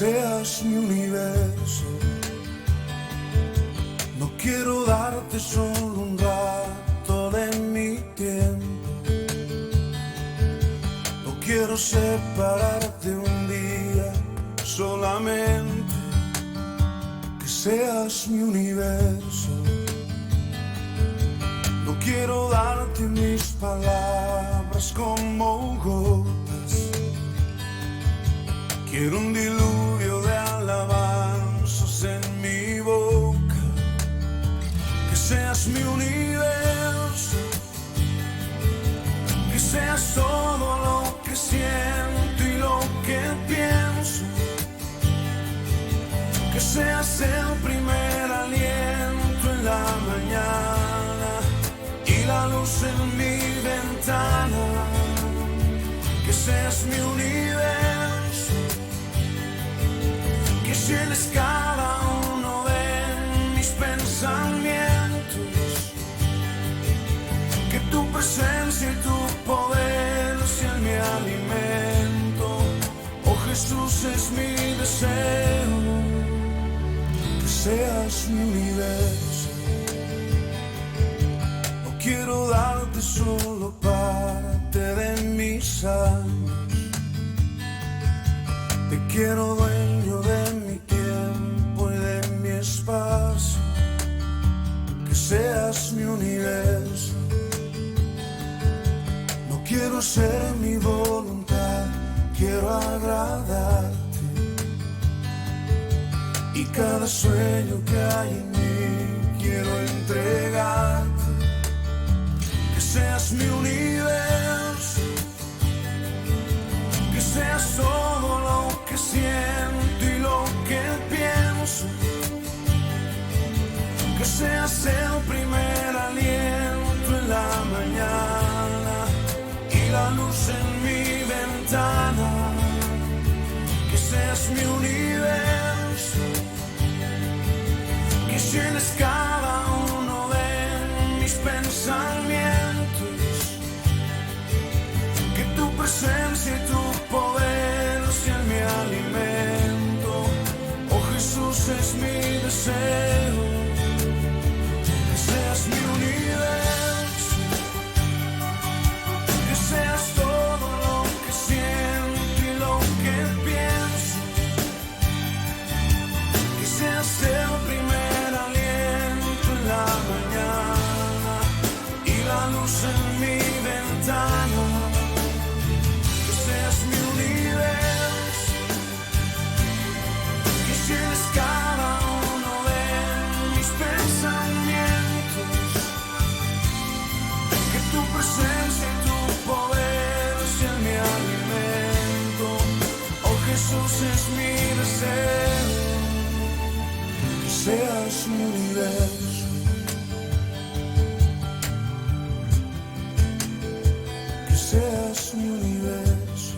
seas mi universo. No quiero darte solo un rato de mi tiempo. No quiero separarte un día, solamente que seas mi universo. No quiero darte mis palabras como gotas. Quiero un diluvio de alabanzas en mi boca. Que seas mi universo. Que seas todo lo que siento y lo que pienso. Que seas el primer aliento en la mañana y la luz en mi ventana. Que seas mi universo. Que llenes cada uno de mis pensamientos. Que tu presencia y tu poder sean mi alimento. Oh Jesús, es mi deseo. Que seas mi universo. No quiero darte solo parte de mis años. Te quiero dueño de mi tiempo y de mi espacio. Que seas mi universo. No quiero hacer mi voluntad, quiero agradarte. Y cada sueño que hay en mí quiero entregarte. Que seas mi universo. Que seas todo lo que siento y lo que pienso. Que seas el primer aliento en la mañana y la luz en mi ventana. Que seas mi universo. Que llenes cada uno de mis pensamientos. Que tu presencia y tu poder sean mi alimento. Oh Jesús, es mi deseo. Que seas mi universo. Que seas todo lo que siento y lo que pienso. Que seas el primer aliento en la mañana y la luz en mi ventana. Que seas mi universo. Que llenes cada uno de mis pensamientos. Que tu presencia y tu poder sean mi alimento. Oh Jesús, es mi deseo. Que seas mi universo. Que seas mi universo.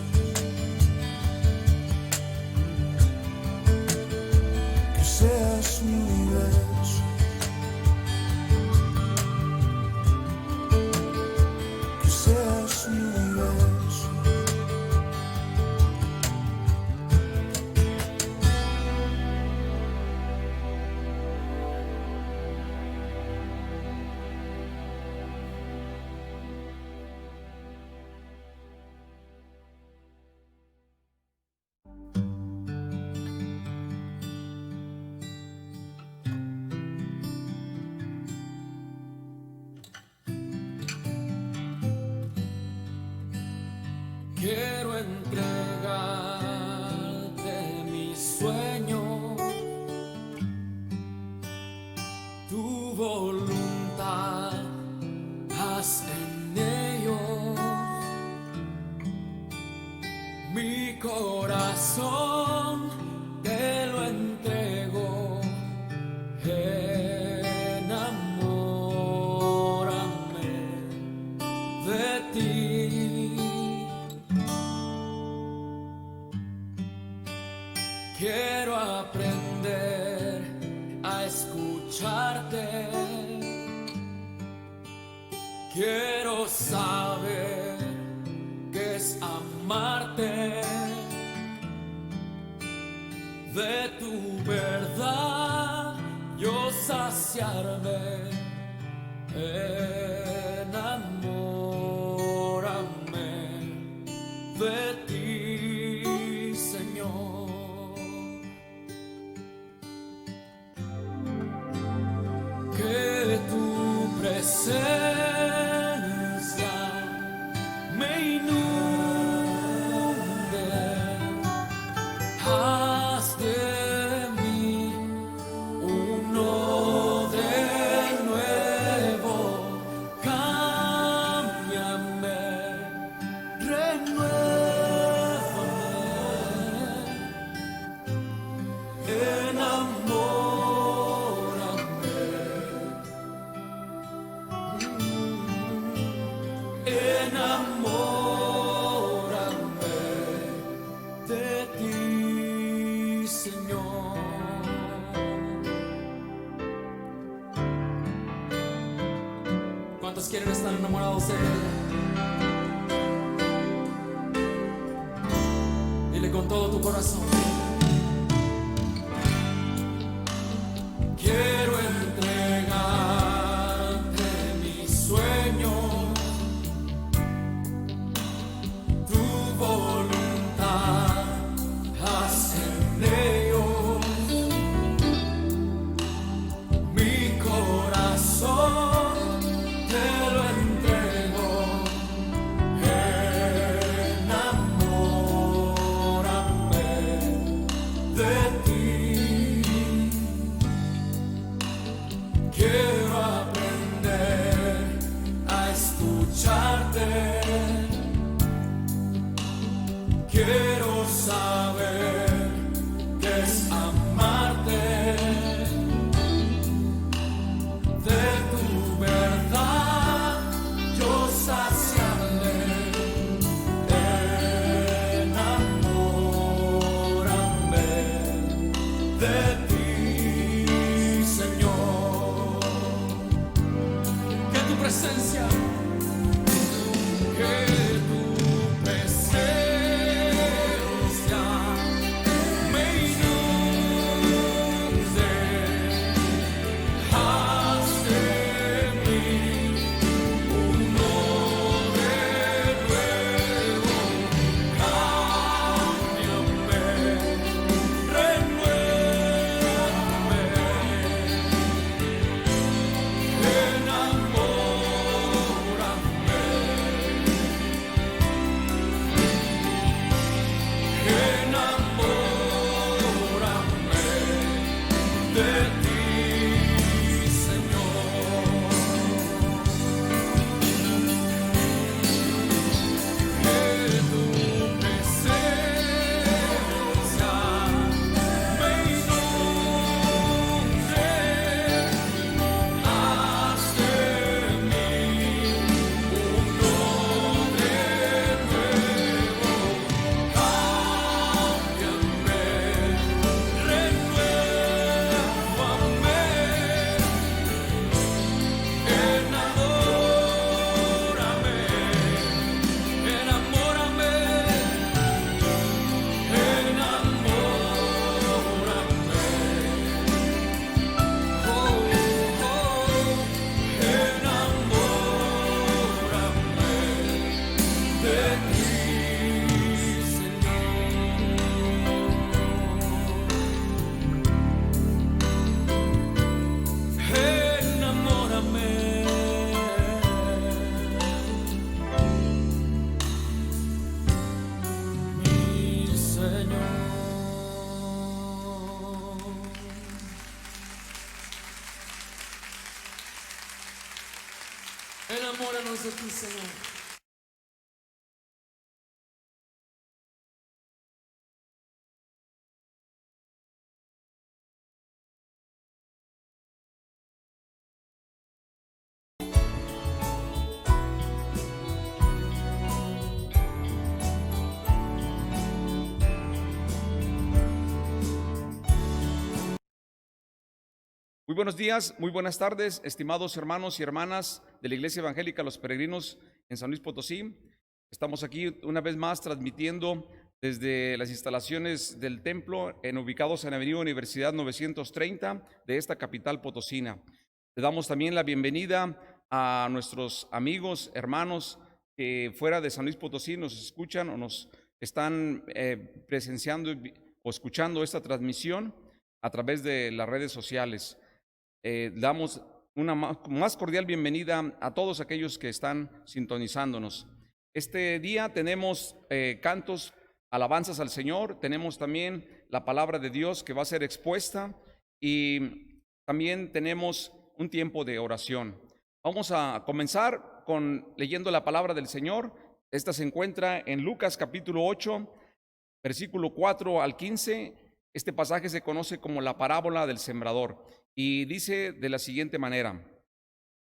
Que seas mi universo. Que seas mi universo. Quiero entregarte mis sueños, tu voluntad, haz en ellos. Mi corazón te lo entrego, enamórame de ti. Quiero aprender a escucharte. Quiero saber qué es amarte. de tu verdad, yo saciarme. Enamórame de ti, Señor. Que tu presencia me inunde. Haz de mí uno de nuevo. Cámbiame, renuévame, enamórame, enamórame de ti, Señor. ¿Cuántos quieren estar enamorados de Él? Dile con todo tu corazón. Quiero entregarte mis sueños, tu voluntad, haz en ellos mi corazón, te lo entrego. Enamórame de ti. Quiero aprender a escucharte. Quiero saber qué es amarte. De tu verdad yo saciarme. Enamórame de ti, Señor. Que tu presencia, que tu presencia me inunde. Haz de mí uno de nuevo. Cámbiame, renuévame, enamórame de ti, Señor. Que tu presencia me inunde. Haz de mí uno de nuevo. Cámbiame, renuévame, enamórame, enamórame, enamórame. Oh, enamórame de ti, Señor. Enamórame, mi Señor. Enamóranos de ti, Señor. Muy buenos días, muy buenas tardes, estimados hermanos y hermanas de la Iglesia Evangélica Los Peregrinos en San Luis Potosí. Estamos aquí una vez más transmitiendo desde las instalaciones del templo ubicados en Avenida Universidad 930 de esta capital potosina. Le damos también la bienvenida a nuestros amigos, hermanos que fuera de San Luis Potosí nos escuchan o nos están presenciando o escuchando esta transmisión a través de las redes sociales. Damos una más cordial bienvenida a todos aquellos que están sintonizándonos. Este día tenemos cantos, alabanzas al Señor, tenemos también la palabra de Dios que va a ser expuesta y también tenemos un tiempo de oración. Vamos a comenzar leyendo la palabra del Señor. Esta se encuentra en Lucas capítulo 8, versículo 4 al 15. Este pasaje se conoce como la parábola del sembrador y dice de la siguiente manera: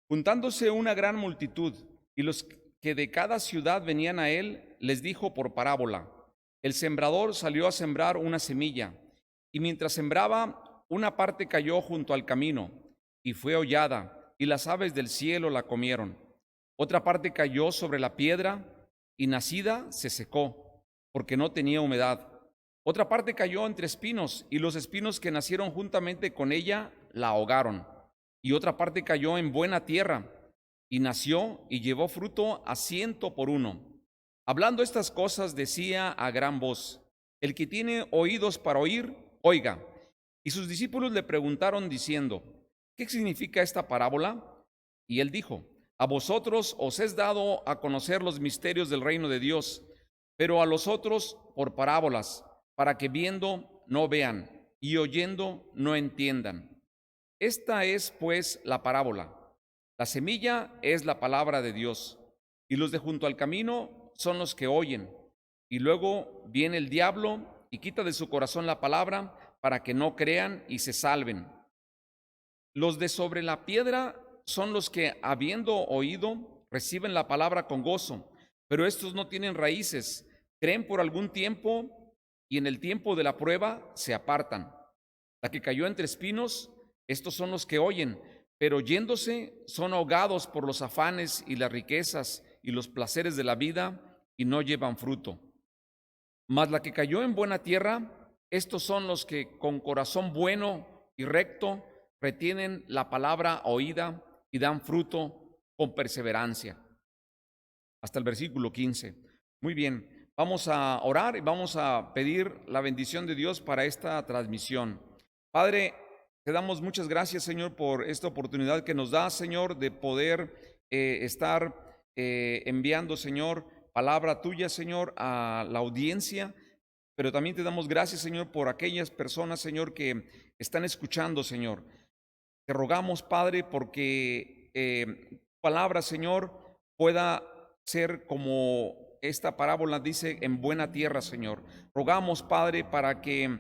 juntándose una gran multitud y los que de cada ciudad venían a él, les dijo por parábola: el sembrador salió a sembrar una semilla, y mientras sembraba, una parte cayó junto al camino y fue hollada, y las aves del cielo la comieron. Otra parte cayó sobre la piedra y nacida se secó, porque no tenía humedad. Otra parte cayó entre espinos, y los espinos que nacieron juntamente con ella la ahogaron. Y otra parte cayó en buena tierra, y nació y llevó fruto a 100 por uno. Hablando estas cosas decía a gran voz: el que tiene oídos para oír, oiga. Y sus discípulos le preguntaron diciendo: ¿qué significa esta parábola? Y él dijo: a vosotros os es dado a conocer los misterios del reino de Dios, pero a los otros por parábolas, para que viendo no vean y oyendo no entiendan. Esta es pues la parábola. La semilla es la palabra de Dios, y los de junto al camino son los que oyen, y luego viene el diablo y quita de su corazón la palabra, para que no crean y se salven. Los de sobre la piedra son los que, habiendo oído, reciben la palabra con gozo, pero estos no tienen raíces, creen por algún tiempo y en el tiempo de la prueba se apartan. La que cayó entre espinos, estos son los que oyen, pero yéndose son ahogados por los afanes y las riquezas y los placeres de la vida y no llevan fruto. Mas la que cayó en buena tierra, estos son los que con corazón bueno y recto retienen la palabra oída y dan fruto con perseverancia. Hasta el versículo 15. Muy bien, vamos a orar y vamos a pedir la bendición de Dios para esta transmisión. Padre, te damos muchas gracias, Señor, por esta oportunidad que nos da, Señor, de poder estar enviando, Señor, palabra tuya, Señor, a la audiencia. Pero también te damos gracias, Señor, por aquellas personas, Señor, que están escuchando, Señor. Te rogamos, Padre, porque tu palabra, Señor, pueda ser como esta parábola dice, en buena tierra, Señor. Rogamos, Padre, para que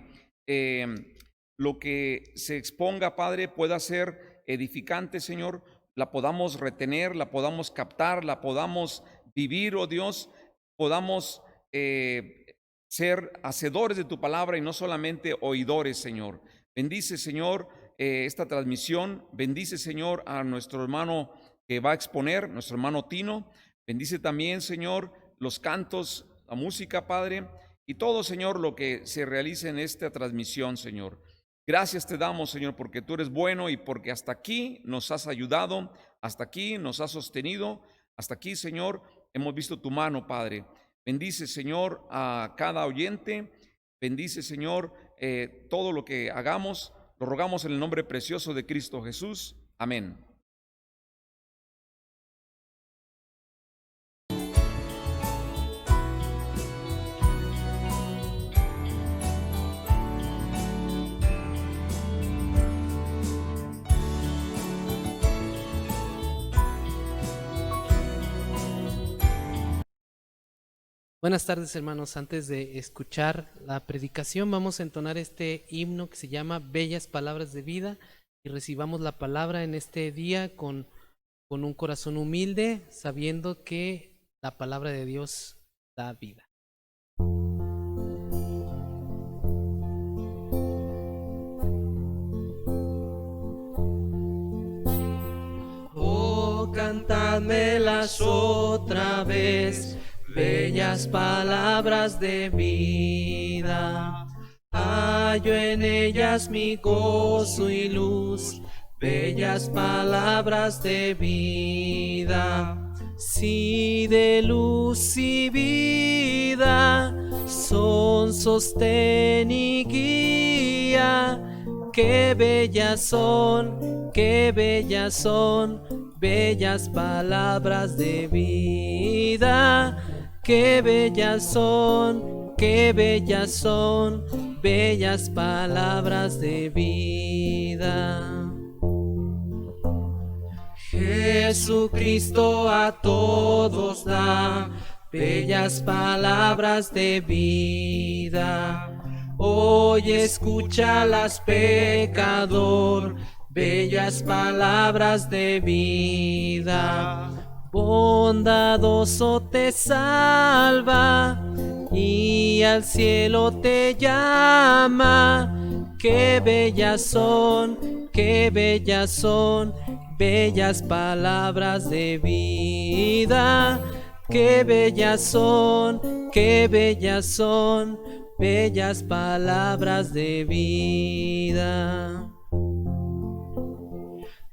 lo que se exponga, Padre, pueda ser edificante, Señor, la podamos retener, la podamos captar, la podamos vivir, oh Dios, podamos ser hacedores de tu palabra y no solamente oidores, Señor. Bendice, Señor, esta transmisión. Bendice, Señor, a nuestro hermano que va a exponer, nuestro hermano Tino. Bendice también, Señor, los cantos, la música, Padre, y todo, Señor, lo que se realice en esta transmisión, Señor. Gracias te damos, Señor, porque tú eres bueno y porque hasta aquí nos has ayudado, hasta aquí nos has sostenido, hasta aquí, Señor, hemos visto tu mano, Padre. Bendice, Señor, a cada oyente. Bendice, Señor, todo lo que hagamos. Lo rogamos en el nombre precioso de Cristo Jesús. Amén. Buenas tardes, hermanos. Antes de escuchar la predicación, vamos a entonar este himno que se llama Bellas Palabras de Vida, y recibamos la palabra en este día con un corazón humilde, sabiendo que la palabra de Dios da vida. Oh, cantádmelas otra vez, bellas palabras de vida. Hallo en ellas mi gozo y luz, bellas palabras de vida. Si de luz y vida son sostén y guía, qué bellas son, qué bellas son, bellas palabras de vida. Qué bellas son, qué bellas son, bellas palabras de vida. Jesucristo a todos da bellas palabras de vida. Hoy escúchalas, pecador, bellas palabras de vida. Bondadoso te salva y al cielo te llama. Qué bellas son, qué bellas son, bellas palabras de vida. Qué bellas son, qué bellas son, bellas palabras de vida.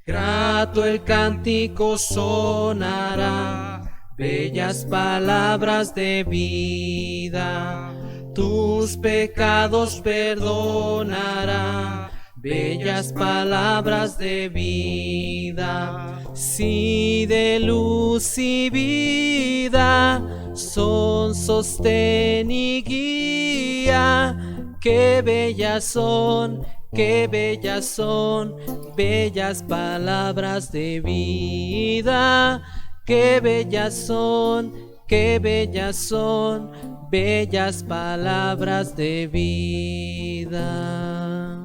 Grato el cántico sonará, bellas palabras de vida. Tus pecados perdonará, bellas palabras de vida. Si de luz y vida son sostén y guía, qué bellas son, qué bellas son, bellas palabras de vida. Qué bellas son, qué bellas son, bellas palabras de vida.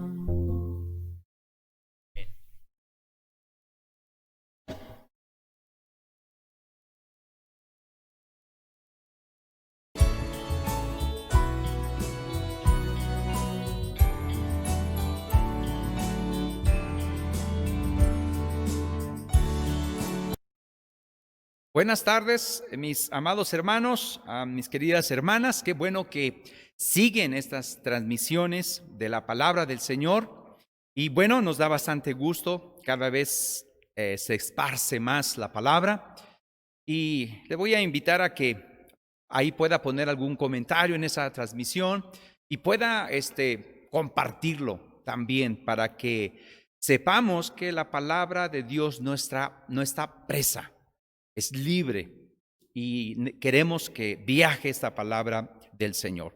Buenas tardes, mis amados hermanos, mis queridas hermanas. Qué bueno que siguen estas transmisiones de la palabra del Señor. Y bueno, nos da bastante gusto, cada vez se esparce más la palabra. Y le voy a invitar a que ahí pueda poner algún comentario en esa transmisión y pueda compartirlo también para que sepamos que la palabra de Dios no está presa. Es libre y queremos que viaje esta palabra del Señor.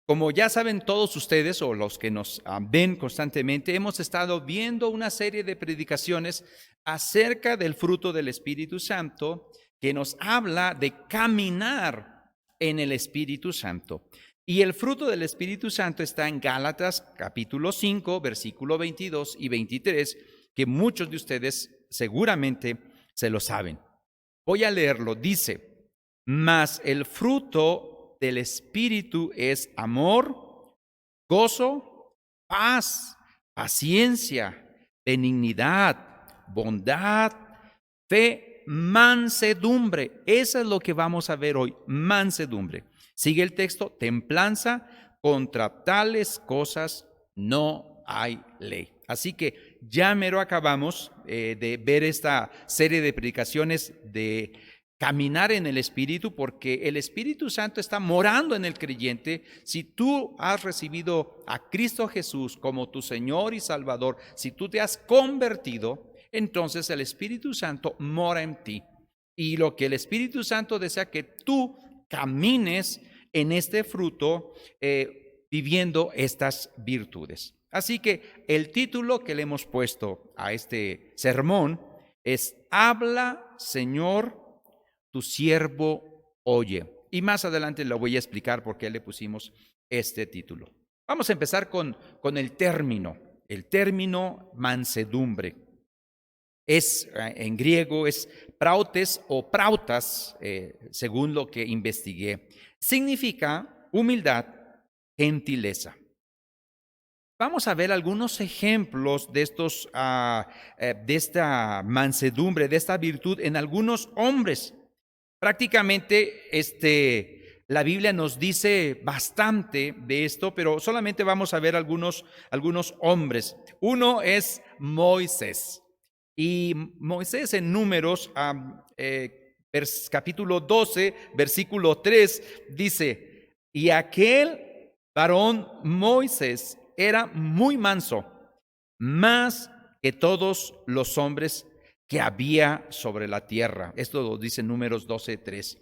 Como ya saben todos ustedes o los que nos ven constantemente, hemos estado viendo una serie de predicaciones acerca del fruto del Espíritu Santo que nos habla de caminar en el Espíritu Santo. Y el fruto del Espíritu Santo está en Gálatas capítulo 5, versículo 22 y 23, que muchos de ustedes seguramente se lo saben. Voy a leerlo, dice: mas el fruto del Espíritu es amor, gozo, paz, paciencia, benignidad, bondad, fe, mansedumbre. Eso es lo que vamos a ver hoy, mansedumbre. Sigue el texto: templanza, contra tales cosas no hay ley. Así que ya mero acabamos de ver esta serie de predicaciones de caminar en el Espíritu, porque el Espíritu Santo está morando en el creyente. Si tú has recibido a Cristo Jesús como tu Señor y Salvador, si tú te has convertido, entonces el Espíritu Santo mora en ti. Y lo que el Espíritu Santo desea que tú camines en este fruto, viviendo estas virtudes. Así que el título que le hemos puesto a este sermón es: Habla, Señor, tu siervo oye. Y más adelante lo voy a explicar por qué le pusimos este título. Vamos a empezar con el término mansedumbre. En griego es prautes o prautas, según lo que investigué. Significa humildad, gentileza. Vamos a ver algunos ejemplos de esta mansedumbre, de esta virtud en algunos hombres. Prácticamente la Biblia nos dice bastante de esto, pero solamente vamos a ver algunos hombres. Uno es Moisés. Y Moisés en Números, capítulo 12, versículo 3, dice, y aquel varón Moisés era muy manso, más que todos los hombres que había sobre la tierra. Esto lo dice Números 12:3.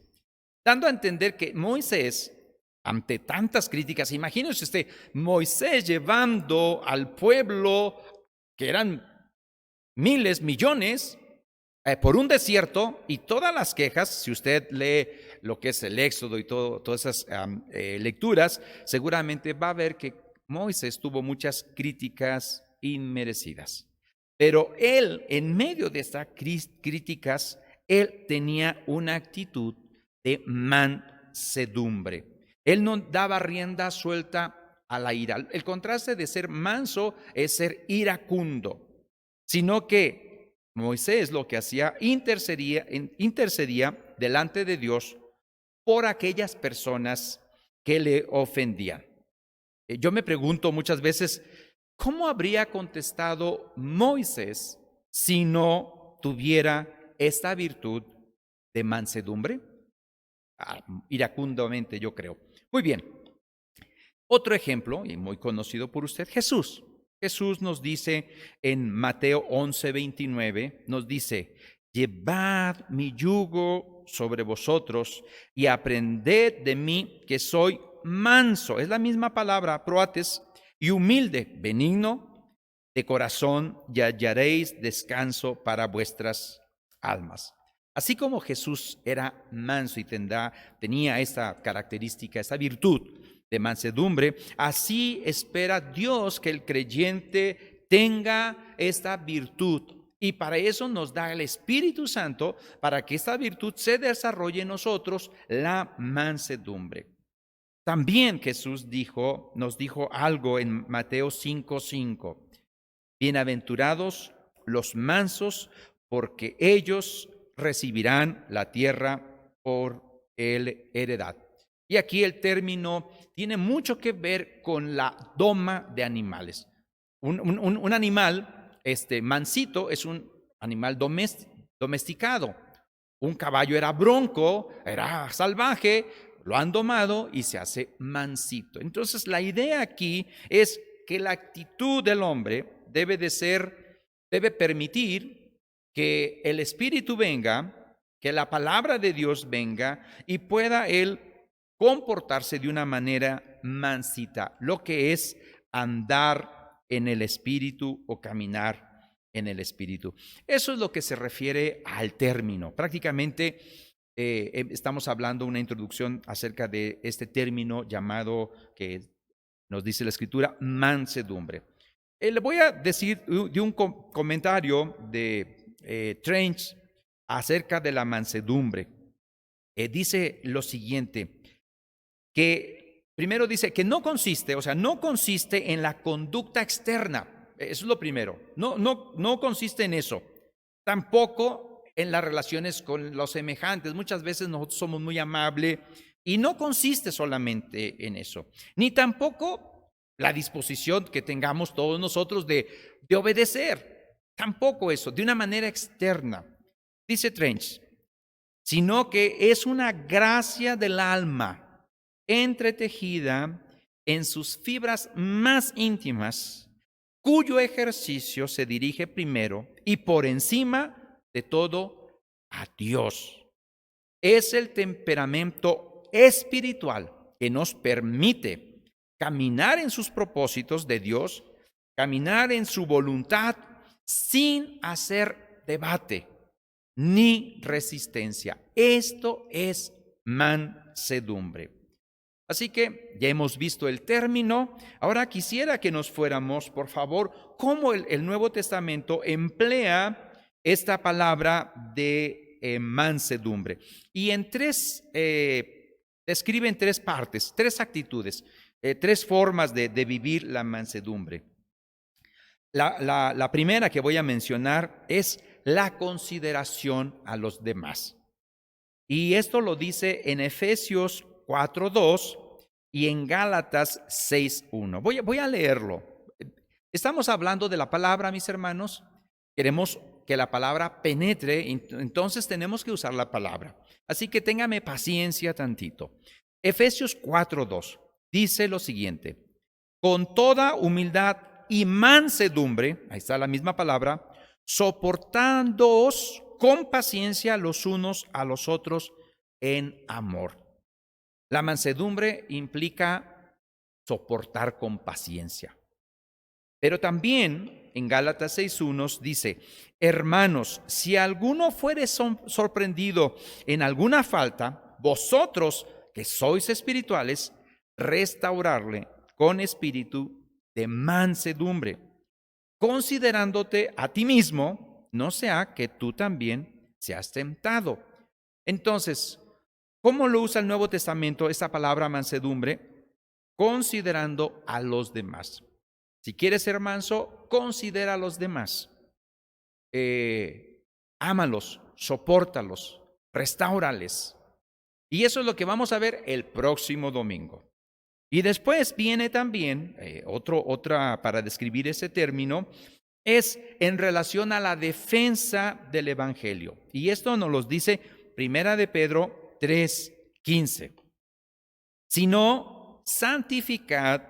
Dando a entender que Moisés, ante tantas críticas, imagínense Moisés llevando al pueblo, que eran miles, millones, por un desierto, y todas las quejas, si usted lee lo que es el Éxodo y todas esas lecturas, seguramente va a ver que Moisés tuvo muchas críticas inmerecidas. Pero él, en medio de estas críticas, él tenía una actitud de mansedumbre. Él no daba rienda suelta a la ira. El contraste de ser manso es ser iracundo, sino que Moisés lo que hacía, intercedía delante de Dios por aquellas personas que le ofendían. Yo me pregunto muchas veces, ¿cómo habría contestado Moisés si no tuviera esta virtud de mansedumbre? Iracundamente, yo creo. Muy bien. Otro ejemplo, y muy conocido por usted, Jesús. Jesús nos dice en Mateo 11:29, nos dice, llevad mi yugo sobre vosotros y aprended de mí que soy manso. Es la misma palabra, proates, y humilde, benigno de corazón, y hallaréis descanso para vuestras almas. Así como Jesús era manso y tenía esta característica, esta virtud de mansedumbre, así espera Dios que el creyente tenga esta virtud. Y para eso nos da el Espíritu Santo, para que esta virtud se desarrolle en nosotros, la mansedumbre. También Jesús nos dijo algo en Mateo 5:5. Bienaventurados los mansos, porque ellos recibirán la tierra por heredad. Y aquí el término tiene mucho que ver con la doma de animales. Un animal, mansito, es un animal domesticado. Un caballo era bronco, era salvaje, lo han domado y se hace mansito. Entonces la idea aquí es que la actitud del hombre debe permitir que el Espíritu venga, que la palabra de Dios venga y pueda él comportarse de una manera mansita, lo que es andar en el Espíritu o caminar en el Espíritu. Eso es lo que se refiere al término. Prácticamente estamos hablando una introducción acerca de este término llamado, que nos dice la Escritura, mansedumbre. Le voy a decir de un comentario de Trench acerca de la mansedumbre. Dice lo siguiente, que primero dice que no consiste en la conducta externa. Eso es lo primero. No consiste en eso. Tampoco en las relaciones con los semejantes. Muchas veces nosotros somos muy amables y no consiste solamente en eso. Ni tampoco la disposición que tengamos todos nosotros de obedecer. Tampoco eso, de una manera externa. Dice Trench, sino que es una gracia del alma entretejida en sus fibras más íntimas, cuyo ejercicio se dirige primero y por encima de todo a Dios. Es el temperamento espiritual que nos permite caminar en sus propósitos de Dios, caminar en su voluntad sin hacer debate ni resistencia. Esto es mansedumbre. Así que ya hemos visto el término. Ahora quisiera que nos fuéramos, por favor, cómo el Nuevo Testamento emplea esta palabra de mansedumbre. Y describe en tres partes, tres actitudes, tres formas de vivir la mansedumbre. La primera que voy a mencionar es la consideración a los demás. Y esto lo dice en Efesios 4:2 y en Gálatas 6:1. Voy a leerlo. Estamos hablando de la palabra, mis hermanos. Queremos que la palabra penetre, entonces tenemos que usar la palabra. Así que téngame paciencia tantito. Efesios 4:2 dice lo siguiente: con toda humildad y mansedumbre, ahí está la misma palabra, soportándoos con paciencia los unos a los otros en amor. La mansedumbre implica soportar con paciencia. Pero también en Gálatas 6:1 dice: hermanos, si alguno fuere sorprendido en alguna falta, vosotros que sois espirituales, restaurarle con espíritu de mansedumbre, considerándote a ti mismo, no sea que tú también seas tentado. Entonces, ¿cómo lo usa el Nuevo Testamento esta palabra mansedumbre? Considerando a los demás. Si quieres ser manso, considera a los demás. Ámalos, sopórtalos, restáurales. Y eso es lo que vamos a ver el próximo domingo. Y después viene también otra para describir ese término, es en relación a la defensa del Evangelio. Y esto nos lo dice Primera de Pedro 3:15. Sino santificad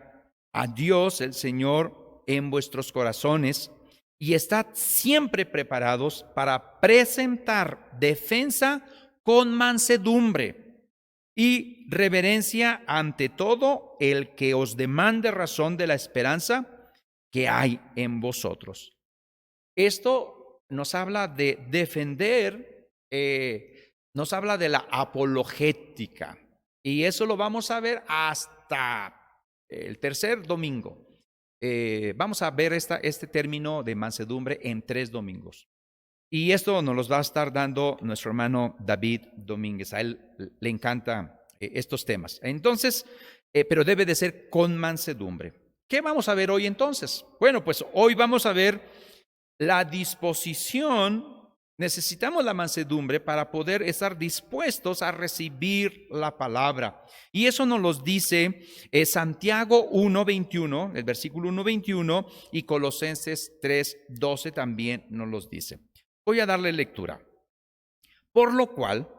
a Dios el Señor en vuestros corazones y estad siempre preparados para presentar defensa con mansedumbre y reverencia ante todo el que os demande razón de la esperanza que hay en vosotros. Esto nos habla de defender, nos habla de la apologética, y eso lo vamos a ver hasta el tercer domingo. Vamos a ver este término de mansedumbre en 3 domingos. Y esto nos los va a estar dando nuestro hermano David Domínguez. A él le encantan estos temas. Entonces, pero debe de ser con mansedumbre. ¿Qué vamos a ver hoy entonces? Bueno, pues hoy vamos a ver la disposición. Necesitamos la mansedumbre para poder estar dispuestos a recibir la palabra. Y eso nos lo dice Santiago 1:21, el versículo 1:21, y Colosenses 3:12 también nos los dice. Voy a darle lectura. Por lo cual,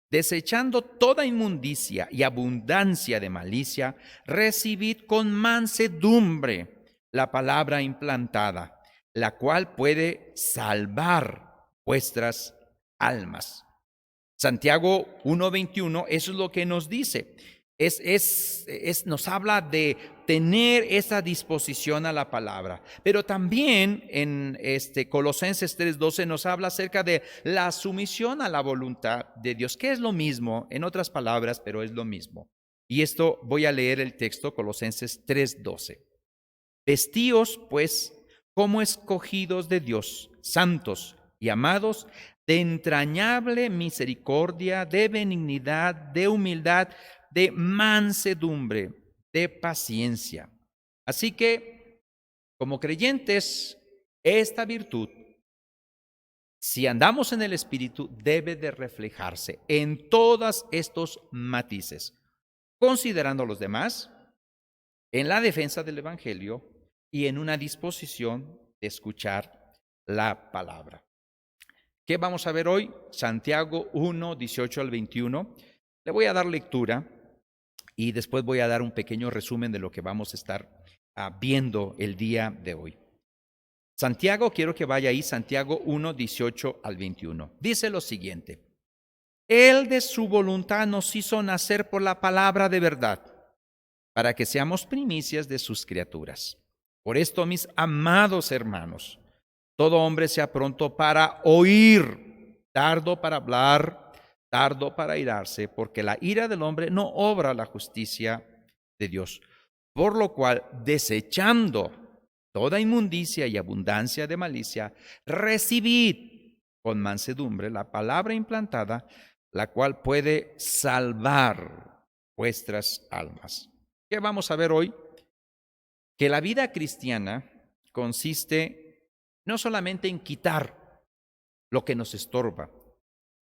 desechando toda inmundicia y abundancia de malicia, recibid con mansedumbre la palabra implantada, la cual puede salvar vuestras almas. Santiago 1:21, eso es lo que nos dice. Nos habla de tener esa disposición a la palabra. Pero también en Colosenses 3:12 nos habla acerca de la sumisión a la voluntad de Dios, que es lo mismo, en otras palabras, pero es lo mismo. Y esto voy a leer el texto, Colosenses 3:12. Vestíos, pues, como escogidos de Dios, santos y amados, de entrañable misericordia, de benignidad, de humildad, de mansedumbre, de paciencia. Así que, como creyentes, esta virtud, si andamos en el Espíritu, debe de reflejarse en todos estos matices, considerando a los demás, en la defensa del Evangelio y en una disposición de escuchar la palabra. ¿Qué vamos a ver hoy? Santiago 1:18 al 21. Le voy a dar lectura y después voy a dar un pequeño resumen de lo que vamos a estar viendo el día de hoy. Santiago, quiero que vaya ahí, Santiago 1:18 al 21. Dice lo siguiente: Él de su voluntad nos hizo nacer por la palabra de verdad, para que seamos primicias de sus criaturas. Por esto, mis amados hermanos, todo hombre sea pronto para oír, tardo para hablar, tardo para irarse, porque la ira del hombre no obra la justicia de Dios. Por lo cual, desechando toda inmundicia y abundancia de malicia, recibid con mansedumbre la palabra implantada, la cual puede salvar vuestras almas. ¿Qué vamos a ver hoy? Que la vida cristiana consiste no solamente en quitar lo que nos estorba,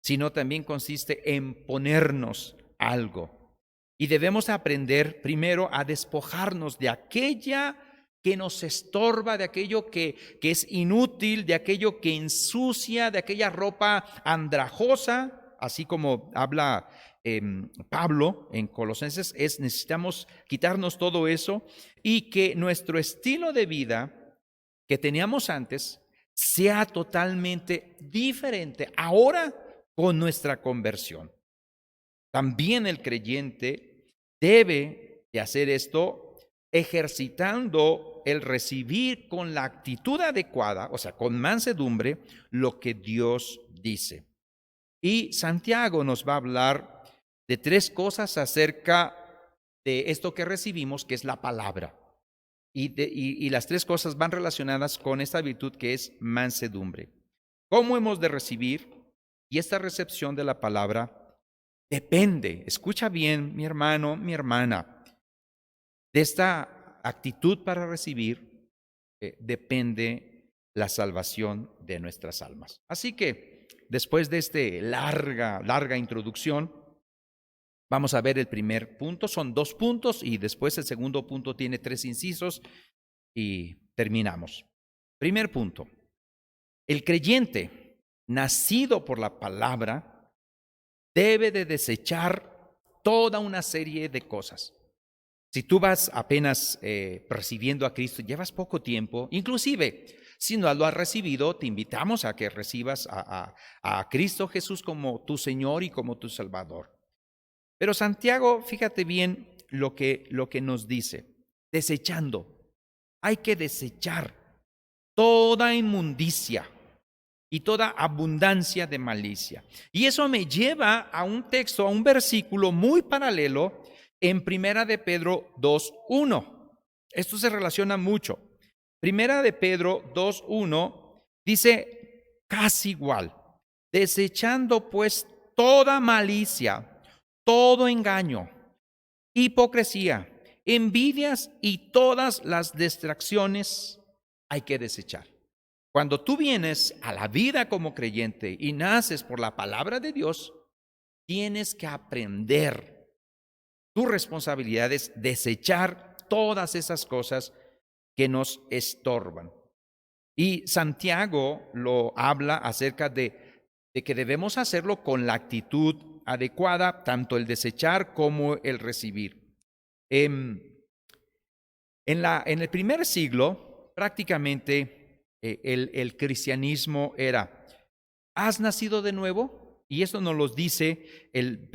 sino también consiste en ponernos algo. Y debemos aprender primero a despojarnos de aquella que nos estorba, de aquello que es inútil, de aquello que ensucia, de aquella ropa andrajosa, así como habla Pablo en Colosenses, necesitamos quitarnos todo eso y que nuestro estilo de vida que teníamos antes sea totalmente diferente ahora con nuestra conversión. También el creyente debe de hacer esto ejercitando el recibir con la actitud adecuada, o sea, con mansedumbre, lo que Dios dice. Y Santiago nos va a hablar de 3 cosas acerca de esto que recibimos, que es la palabra. Y las 3 cosas van relacionadas con esta virtud que es mansedumbre. ¿Cómo hemos de recibir? Y esta recepción de la palabra depende, escucha bien, mi hermano, mi hermana, de esta actitud para recibir depende la salvación de nuestras almas. Así que después de esta larga introducción, vamos a ver el primer punto. Son 2 puntos y después el segundo punto tiene 3 incisos y terminamos. Primer punto. El creyente nacido por la palabra debe de desechar toda una serie de cosas. Si tú vas apenas recibiendo a Cristo, llevas poco tiempo, inclusive si no lo has recibido, te invitamos a que recibas a Cristo Jesús como tu Señor y como tu Salvador. Pero Santiago, fíjate bien lo que nos dice, desechando. Hay que desechar toda inmundicia y toda abundancia de malicia. Y eso me lleva a un texto, a un versículo muy paralelo en Primera de Pedro 2:1. Esto se relaciona mucho. Primera de Pedro 2:1 dice casi igual. Desechando pues toda malicia, todo engaño, hipocresía, envidias y todas las distracciones hay que desechar. Cuando tú vienes a la vida como creyente y naces por la palabra de Dios, tienes que aprender. Tu responsabilidad es desechar todas esas cosas que nos estorban. Y Santiago lo habla acerca de que debemos hacerlo con la actitud adecuada, tanto el desechar como el recibir. En el primer siglo, prácticamente el cristianismo era, ¿has nacido de nuevo? Y esto nos lo dice el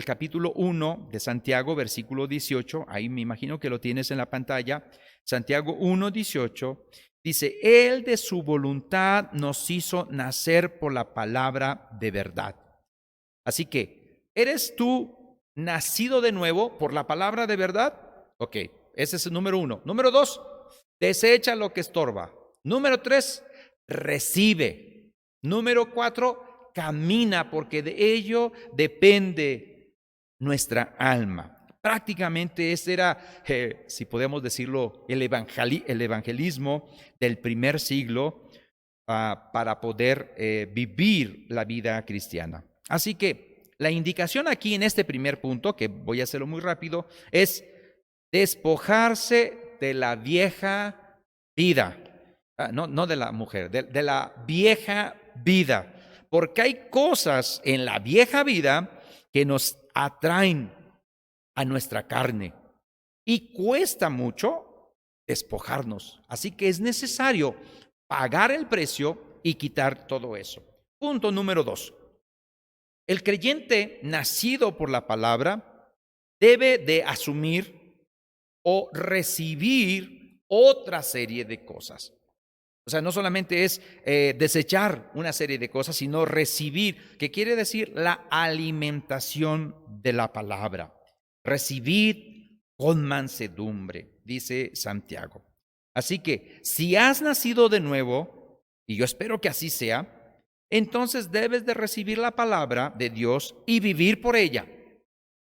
capítulo 1 de Santiago, versículo 18, ahí me imagino que lo tienes en la pantalla, Santiago 1:18, dice, Él de su voluntad nos hizo nacer por la palabra de verdad. Así que, ¿eres tú nacido de nuevo por la palabra de verdad? Ok, ese es el número 1. Número 2, desecha lo que estorba. Número 3, recibe. Número 4, camina, porque de ello depende nuestra alma. Prácticamente ese era, si podemos decirlo, el evangelismo del primer siglo para poder vivir la vida cristiana. Así que la indicación aquí en este primer punto, que voy a hacerlo muy rápido, es despojarse de la vieja vida. No de la mujer, de la vieja vida. Porque hay cosas en la vieja vida que nos atraen a nuestra carne y cuesta mucho despojarnos. Así que es necesario pagar el precio y quitar todo eso. Punto número 2. El creyente nacido por la palabra debe de asumir o recibir otra serie de cosas. O sea, no solamente es desechar una serie de cosas, sino recibir, que quiere decir la alimentación de la palabra. Recibid con mansedumbre, dice Santiago. Así que si has nacido de nuevo, y yo espero que así sea, entonces debes de recibir la palabra de Dios y vivir por ella.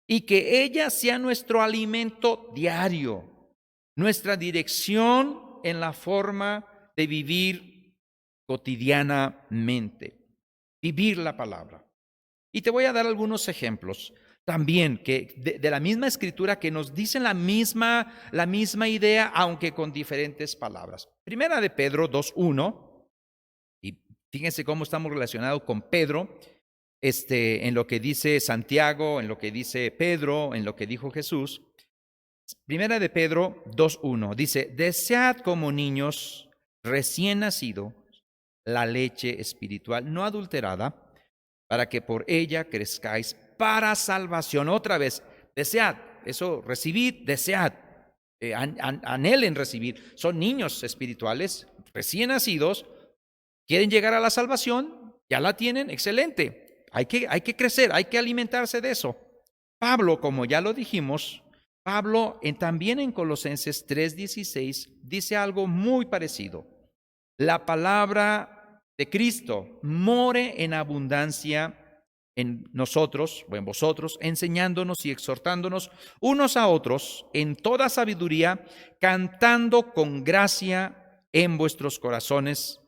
Y que ella sea nuestro alimento diario, nuestra dirección en la forma de vivir cotidianamente. Vivir la palabra. Y te voy a dar algunos ejemplos también que de la misma escritura que nos dicen la misma idea, aunque con diferentes palabras. Primera de Pedro 2:1, y fíjense cómo estamos relacionados con Pedro, en lo que dice Santiago, en lo que dice Pedro, en lo que dijo Jesús. Primera de Pedro 2:1 dice: desead como niños recién nacidos la leche espiritual no adulterada, para que por ella crezcáis para salvación. Otra vez, desead, eso, recibid, desead, anhelen recibir. Son niños espirituales, recién nacidos, quieren llegar a la salvación, ya la tienen, excelente. Hay que crecer, hay que alimentarse de eso. Pablo, como ya lo dijimos, Pablo también en Colosenses 3:16 dice algo muy parecido. La palabra de Cristo more en abundancia en nosotros o en vosotros, enseñándonos y exhortándonos unos a otros en toda sabiduría, cantando con gracia en vuestros corazones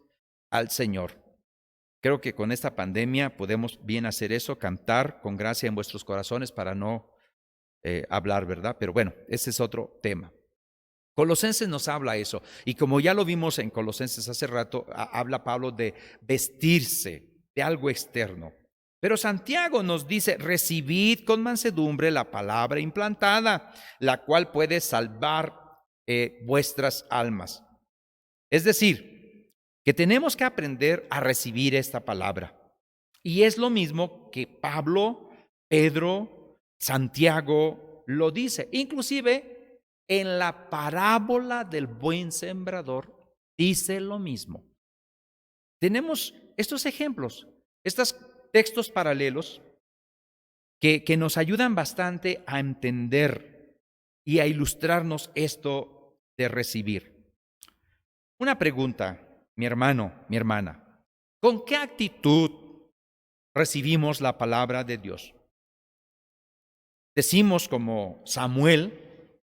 al Señor. Creo que con esta pandemia podemos bien hacer eso, cantar con gracia en vuestros corazones para no hablar, ¿verdad? Pero bueno, ese es otro tema. Colosenses nos habla eso, y como ya lo vimos en Colosenses hace rato, habla Pablo de vestirse de algo externo. Pero Santiago nos dice: recibid con mansedumbre la palabra implantada, la cual puede salvar vuestras almas. Es decir, que tenemos que aprender a recibir esta palabra. Y es lo mismo que Pablo, Pedro, Santiago lo dice. Inclusive en la parábola del buen sembrador dice lo mismo. Tenemos estos ejemplos, estos textos paralelos que nos ayudan bastante a entender y a ilustrarnos esto de recibir. Una pregunta, mi hermano, mi hermana: ¿con qué actitud recibimos la palabra de Dios? Decimos como Samuel: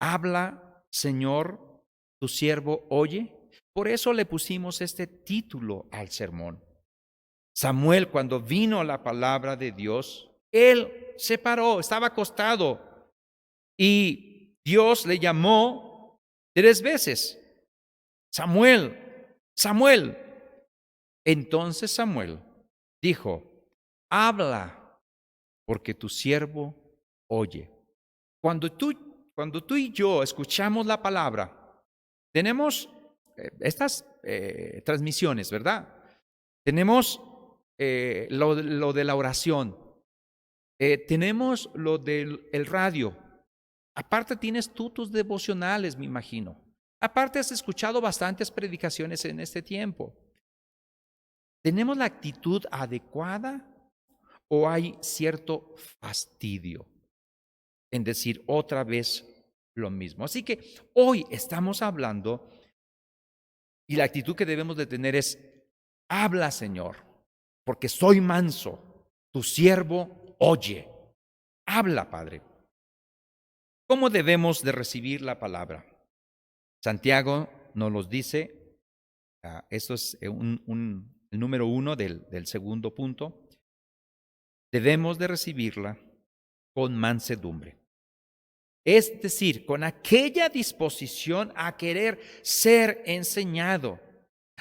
habla, Señor, tu siervo oye. Por eso le pusimos este título al sermón. Samuel, cuando vino la palabra de Dios, él se paró, estaba acostado, y Dios le llamó 3 veces: Samuel, Samuel. Entonces Samuel dijo: habla, porque tu siervo oye. Cuando tú y yo escuchamos la palabra, tenemos estas transmisiones, ¿verdad? Tenemos lo de la oración, tenemos lo del radio. Aparte tienes tú tus devocionales, me imagino. Aparte has escuchado bastantes predicaciones en este tiempo. ¿Tenemos la actitud adecuada o hay cierto fastidio en decir otra vez lo mismo? Así que hoy estamos hablando, y la actitud que debemos de tener es: habla, Señor, porque soy manso, tu siervo oye. Habla, Padre. ¿Cómo debemos de recibir la palabra? Santiago nos los dice, esto es el número 1 del segundo punto. Debemos de recibirla con mansedumbre. Es decir, con aquella disposición a querer ser enseñado,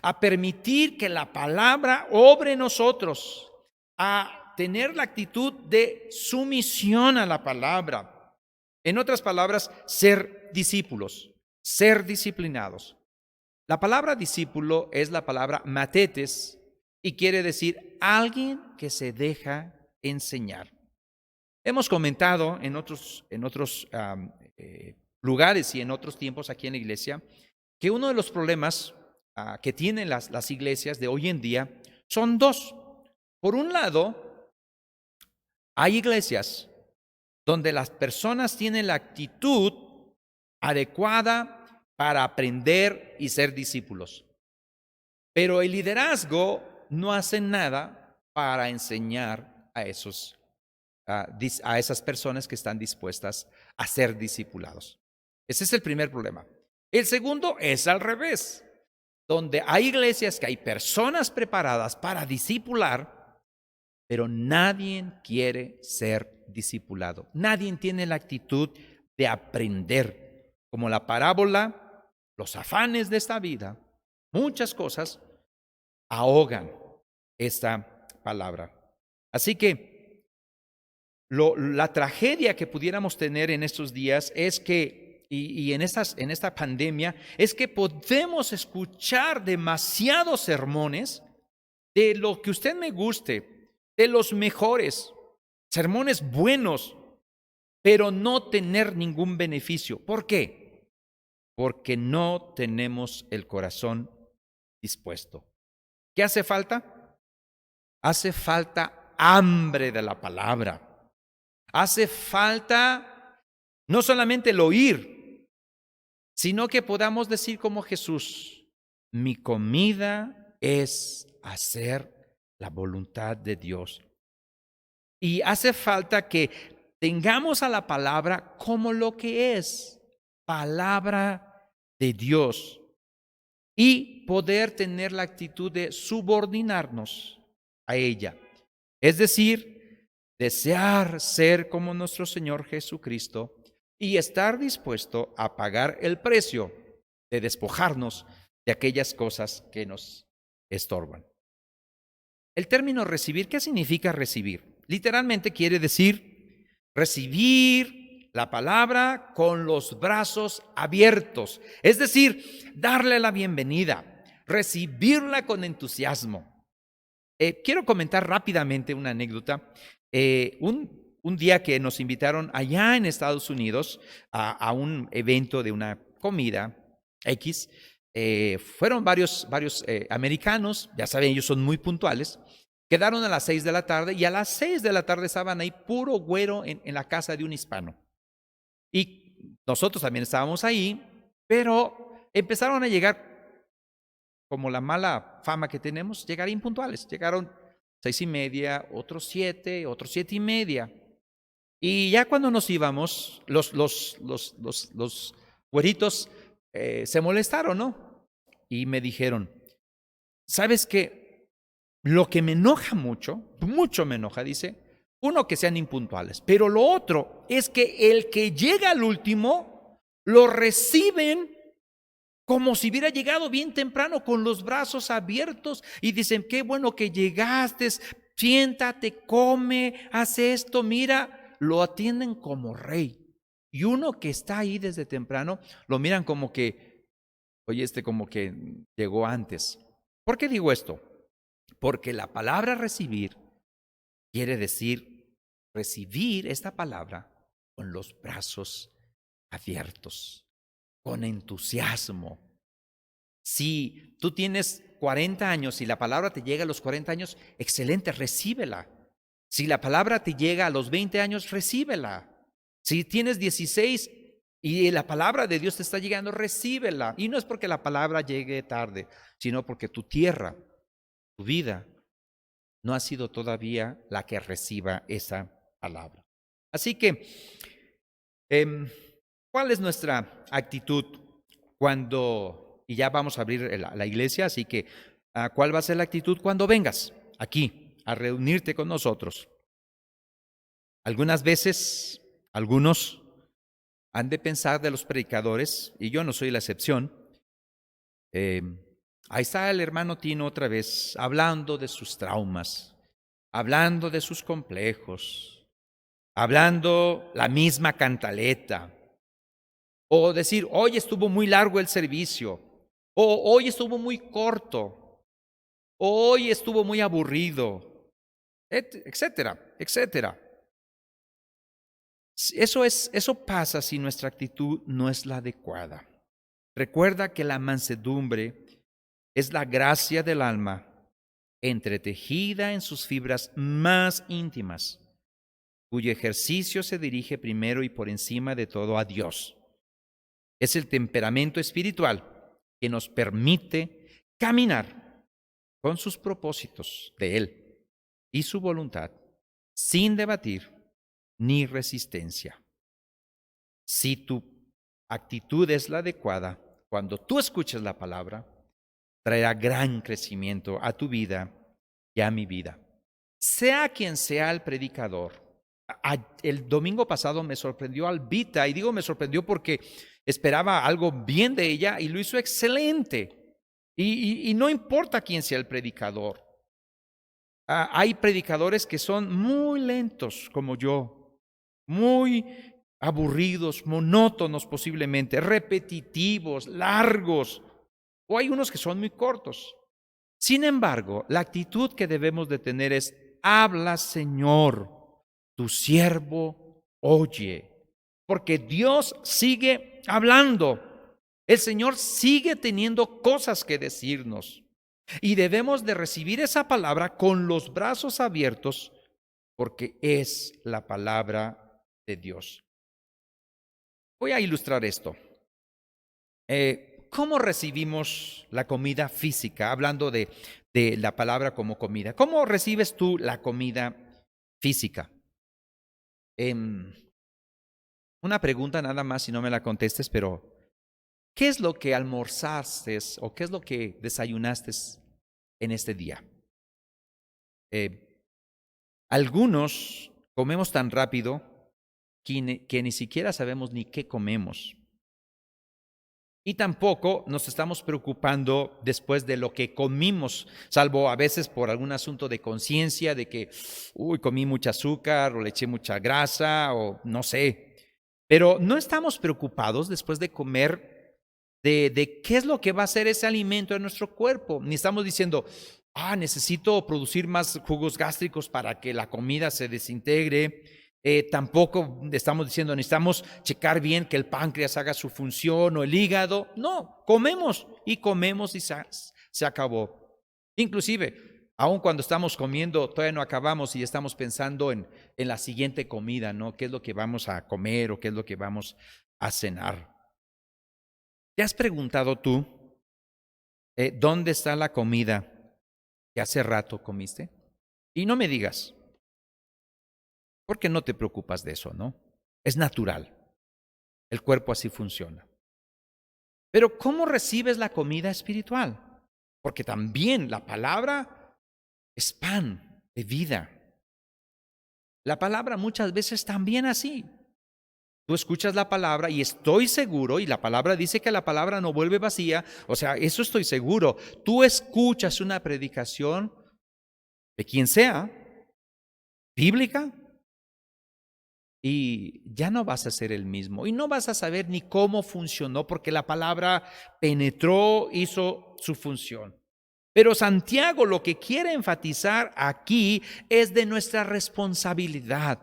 a permitir que la palabra obre en nosotros, a tener la actitud de sumisión a la palabra. En otras palabras, ser discípulos, ser disciplinados. La palabra discípulo es la palabra matetes y quiere decir alguien que se deja enseñar. Hemos comentado en otros lugares y en otros tiempos aquí en la iglesia que uno de los problemas que tienen las iglesias de hoy en día son 2. Por un lado, hay iglesias donde las personas tienen la actitud adecuada para aprender y ser discípulos, pero el liderazgo no hace nada para enseñar a esas personas que están dispuestas a ser discipulados. Ese es el primer problema. El segundo es al revés, donde hay iglesias que hay personas preparadas para discipular, pero nadie quiere ser discipulado. Nadie tiene la actitud de aprender. Como la parábola, los afanes de esta vida, muchas cosas ahogan esta palabra. Así que la tragedia que pudiéramos tener en estos días es que, y en esta pandemia, es que podemos escuchar demasiados sermones de lo que usted me guste, de los mejores, sermones buenos, pero no tener ningún beneficio. ¿Por qué? Porque no tenemos el corazón dispuesto. ¿Qué hace falta? Hace falta hambre de la palabra. Hace falta no solamente el oír, sino que podamos decir como Jesús: mi comida es hacer la voluntad de Dios. Y hace falta que tengamos a la palabra como lo que es, palabra de Dios, y poder tener la actitud de subordinarnos a ella. Es decir, desear ser como nuestro Señor Jesucristo y estar dispuesto a pagar el precio de despojarnos de aquellas cosas que nos estorban. El término recibir, ¿qué significa recibir? Literalmente quiere decir recibir la palabra con los brazos abiertos, es decir, darle la bienvenida, recibirla con entusiasmo. Quiero comentar rápidamente una anécdota. Un día que nos invitaron allá en Estados Unidos a un evento de una comida X, fueron varios americanos, ya saben, ellos son muy puntuales. Quedaron a las 6 de la tarde y a las 6 de la tarde estaban ahí puro güero en la casa de un hispano. Y nosotros también estábamos ahí, pero empezaron a llegar, como la mala fama que tenemos, llegar impuntuales. Llegaron 6:30, otros 7, otros 7:30. Y ya cuando nos íbamos, los güeritos se molestaron, ¿no? Y me dijeron: ¿sabes qué? Lo que me enoja mucho me enoja, dice, uno, que sean impuntuales, pero lo otro es que el que llega al último lo reciben como si hubiera llegado bien temprano, con los brazos abiertos, y dicen: qué bueno que llegaste, siéntate, come, haz esto, mira, lo atienden como rey. Y uno que está ahí desde temprano, lo miran como que, oye, como que llegó antes. ¿Por qué digo esto? Porque la palabra recibir quiere decir recibir esta palabra con los brazos abiertos, con entusiasmo. Si tú tienes 40 años y la palabra te llega a los 40 años, excelente, recíbela. Si la palabra te llega a los 20 años, recíbela. Si tienes 16 y la palabra de Dios te está llegando, recíbela. Y no es porque la palabra llegue tarde, sino porque tu tierra, tu vida, no ha sido todavía la que reciba esa palabra. Así que, ¿cuál es nuestra actitud cuando, y ya vamos a abrir la iglesia, así que, ¿cuál va a ser la actitud cuando vengas aquí a reunirte con nosotros? Algunas veces, algunos han de pensar de los predicadores, y yo no soy la excepción. Ahí está el hermano Tino otra vez, hablando de sus traumas, hablando de sus complejos, hablando la misma cantaleta, o decir: hoy estuvo muy largo el servicio, o hoy estuvo muy corto, o hoy estuvo muy aburrido, etcétera, etcétera. Eso pasa si nuestra actitud no es la adecuada. Recuerda que la mansedumbre es la gracia del alma, entretejida en sus fibras más íntimas, cuyo ejercicio se dirige primero y por encima de todo a Dios. Es el temperamento espiritual que nos permite caminar con sus propósitos de Él y su voluntad, sin debatir ni resistencia. Si tu actitud es la adecuada, cuando tú escuches la palabra, traerá gran crecimiento a tu vida y a mi vida. sea quien sea el predicador. El domingo pasado me sorprendió Albita, y digo me sorprendió porque esperaba algo bien de ella y lo hizo excelente. Y no importa quién sea el predicador. Hay predicadores que son muy lentos como yo, muy aburridos, monótonos posiblemente, repetitivos, largos, o hay unos que son muy cortos. Sin embargo, la actitud que debemos de tener es: habla, Señor, tu siervo oye, porque Dios sigue hablando. El Señor sigue teniendo cosas que decirnos y debemos de recibir esa palabra con los brazos abiertos, porque es la palabra de Dios. Voy a ilustrar esto. ¿Cómo recibimos la comida física? Hablando de la palabra como comida. ¿Cómo recibes tú la comida física? Una pregunta nada más, si no me la contestes, pero ¿qué es lo que almorzaste o qué es lo que desayunaste en este día? Algunos comemos tan rápido que ni siquiera sabemos ni qué comemos. Y tampoco nos estamos preocupando después de lo que comimos, salvo a veces por algún asunto de conciencia, de que, comí mucho azúcar o le eché mucha grasa o no sé. Pero no estamos preocupados después de comer de qué es lo que va a hacer ese alimento en nuestro cuerpo. Ni estamos diciendo, necesito producir más jugos gástricos para que la comida se desintegre. Tampoco estamos diciendo, necesitamos checar bien que el páncreas haga su función o el hígado. No, comemos y se acabó. Inclusive, aun cuando estamos comiendo, todavía no acabamos y estamos pensando en la siguiente comida, ¿no? ¿Qué es lo que vamos a comer o qué es lo que vamos a cenar? ¿Te has preguntado tú dónde está la comida que hace rato comiste? Y no me digas, porque no te preocupas de eso, ¿no? Es natural. El cuerpo así funciona. Pero ¿cómo recibes la comida espiritual? Porque también la palabra es pan de vida. La palabra muchas veces también así. Tú escuchas la palabra y estoy seguro, y la palabra dice que la palabra no vuelve vacía, o sea, eso estoy seguro. Tú escuchas una predicación de quien sea, bíblica, y ya no vas a ser el mismo y no vas a saber ni cómo funcionó, porque la palabra penetró, hizo su función. Pero Santiago lo que quiere enfatizar aquí es de nuestra responsabilidad.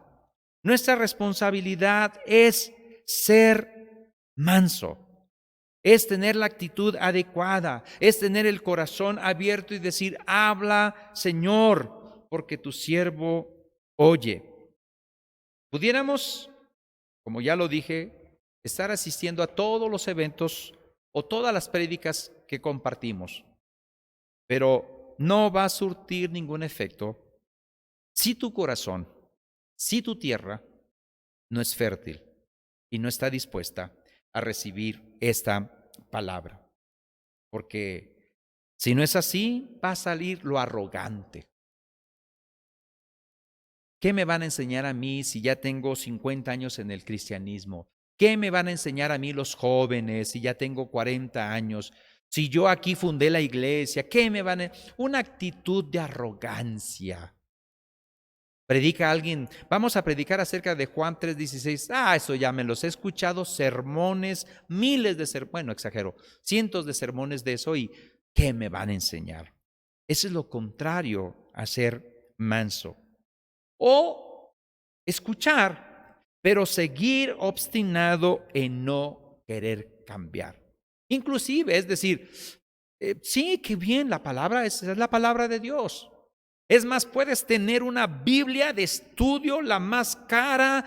Nuestra responsabilidad es ser manso, es tener la actitud adecuada, es tener el corazón abierto y decir: habla, Señor, porque tu siervo oye. Pudiéramos, como ya lo dije, estar asistiendo a todos los eventos o todas las prédicas que compartimos, pero no va a surtir ningún efecto si tu corazón, si tu tierra no es fértil y no está dispuesta a recibir esta palabra. Porque si no es así, va a salir lo arrogante. ¿Qué me van a enseñar a mí si ya tengo 50 años en el cristianismo? ¿Qué me van a enseñar a mí los jóvenes si ya tengo 40 años? Si yo aquí fundé la iglesia, ¿qué me van a...? Una actitud de arrogancia. Predica alguien, vamos a predicar acerca de Juan 3:16. Eso ya me los he escuchado, sermones, miles de sermones, bueno, exagero, cientos de sermones de eso, y ¿qué me van a enseñar? Eso es lo contrario a ser manso. O escuchar, pero seguir obstinado en no querer cambiar. Inclusive, es decir, sí, qué bien, la palabra es la palabra de Dios. Es más, puedes tener una Biblia de estudio, la más cara,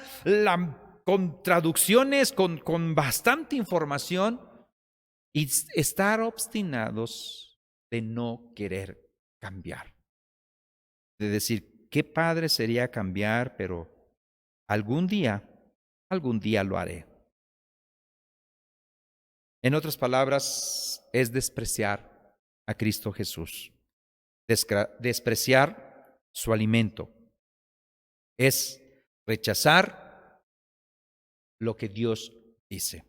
con traducciones, con bastante información, y estar obstinados de no querer cambiar. De decir, qué padre sería cambiar, pero algún día lo haré. En otras palabras, es despreciar a Cristo Jesús. Despreciar su alimento. Es rechazar lo que Dios dice.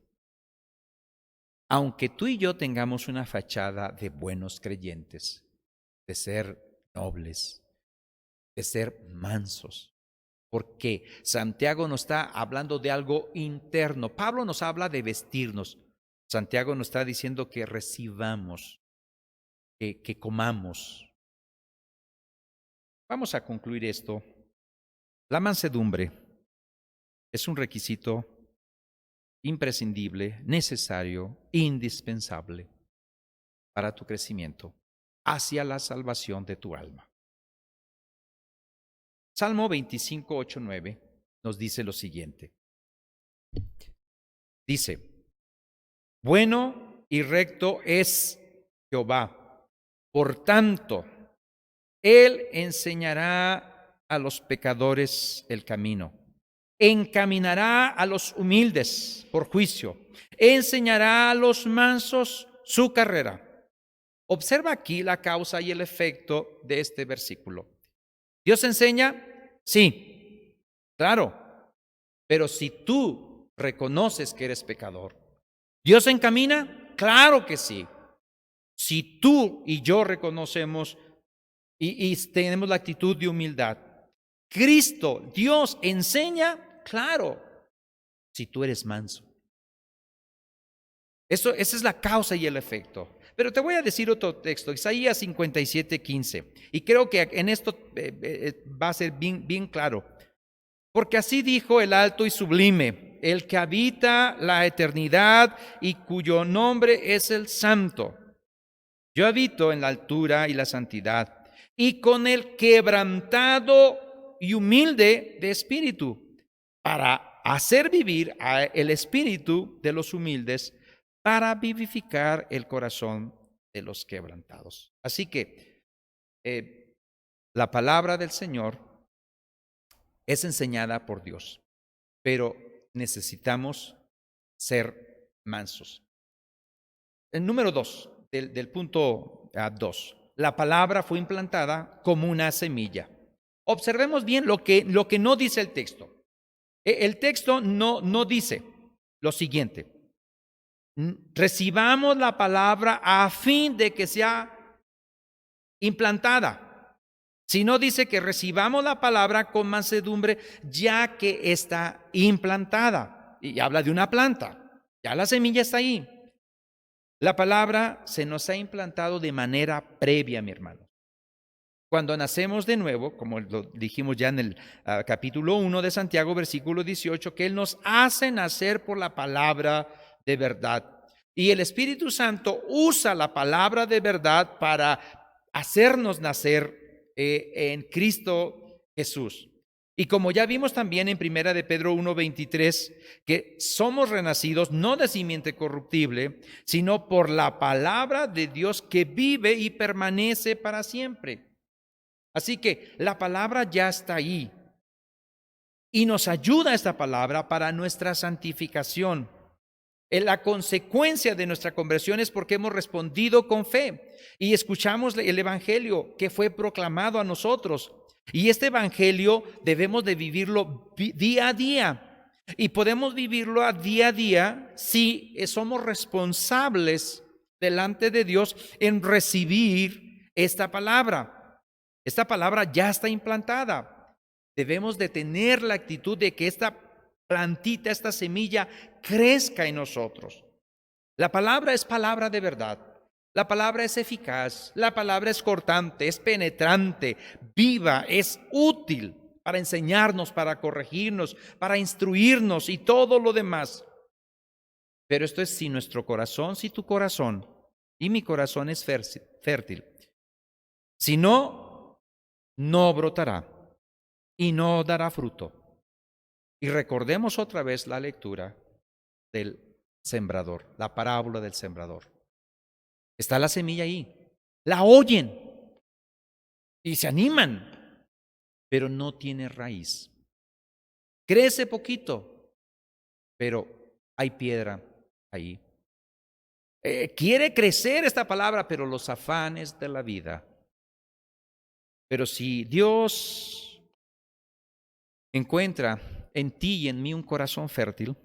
Aunque tú y yo tengamos una fachada de buenos creyentes, de ser nobles, de ser mansos, porque Santiago nos está hablando de algo interno. Pablo nos habla de vestirnos. Santiago nos está diciendo que recibamos, que comamos. Vamos a concluir esto. La mansedumbre es un requisito imprescindible, necesario, indispensable para tu crecimiento hacia la salvación de tu alma. Salmo 25, 8, 9 nos dice lo siguiente. Dice, bueno y recto es Jehová, por tanto, Él enseñará a los pecadores el camino, encaminará a los humildes por juicio, enseñará a los mansos su carrera. Observa aquí la causa y el efecto de este versículo. ¿Dios enseña? Sí, claro, pero si tú reconoces que eres pecador, ¿Dios encamina? Claro que sí. Si tú y yo reconocemos y tenemos la actitud de humildad, Cristo, Dios enseña, claro, si tú eres manso. Esa es la causa y el efecto. Pero te voy a decir otro texto, Isaías 57, 15. Y creo que en esto va a ser bien claro. Porque así dijo el alto y sublime, el que habita la eternidad y cuyo nombre es el Santo. Yo habito en la altura y la santidad, y con el quebrantado y humilde de espíritu, para hacer vivir el espíritu de los humildes, para vivificar el corazón de los quebrantados. Así que la palabra del Señor es enseñada por Dios, pero necesitamos ser mansos. El número 2, del punto 2, la palabra fue implantada como una semilla. Observemos bien lo que no dice el texto. El texto no dice lo siguiente: recibamos la palabra a fin de que sea implantada. Sino dice que recibamos la palabra con mansedumbre, ya que está implantada. Y habla de una planta. Ya la semilla está ahí. La palabra se nos ha implantado de manera previa, mi hermano. Cuando nacemos de nuevo, como lo dijimos ya en el capítulo 1 de Santiago, versículo 18, que Él nos hace nacer por la palabra de verdad. Y el Espíritu Santo usa la palabra de verdad para hacernos nacer en Cristo Jesús. Y como ya vimos también en Primera de Pedro 1:23, que somos renacidos no de simiente corruptible, sino por la palabra de Dios que vive y permanece para siempre. Así que la palabra ya está ahí. Y nos ayuda esta palabra para nuestra santificación. La consecuencia de nuestra conversión es porque hemos respondido con fe y escuchamos el evangelio que fue proclamado a nosotros. Y este evangelio debemos de vivirlo día a día. Y podemos vivirlo día a día si somos responsables delante de Dios en recibir esta palabra. Esta palabra ya está implantada. Debemos de tener la actitud de que esta plantita, esta semilla, crezca en nosotros. La palabra es palabra de verdad. La palabra es eficaz. La palabra es cortante, es penetrante, viva, es útil para enseñarnos, para corregirnos, para instruirnos y todo lo demás. Pero esto es si nuestro corazón, si tu corazón y mi corazón es fértil. Si no, no brotará y no dará fruto. Y recordemos otra vez la lectura del sembrador, la parábola del sembrador. Está la semilla ahí, la oyen y se animan, pero no tiene raíz. Crece poquito, pero hay piedra ahí. Quiere crecer esta palabra, pero los afanes de la vida Pero si Dios encuentra en ti y en mí un corazón fértil,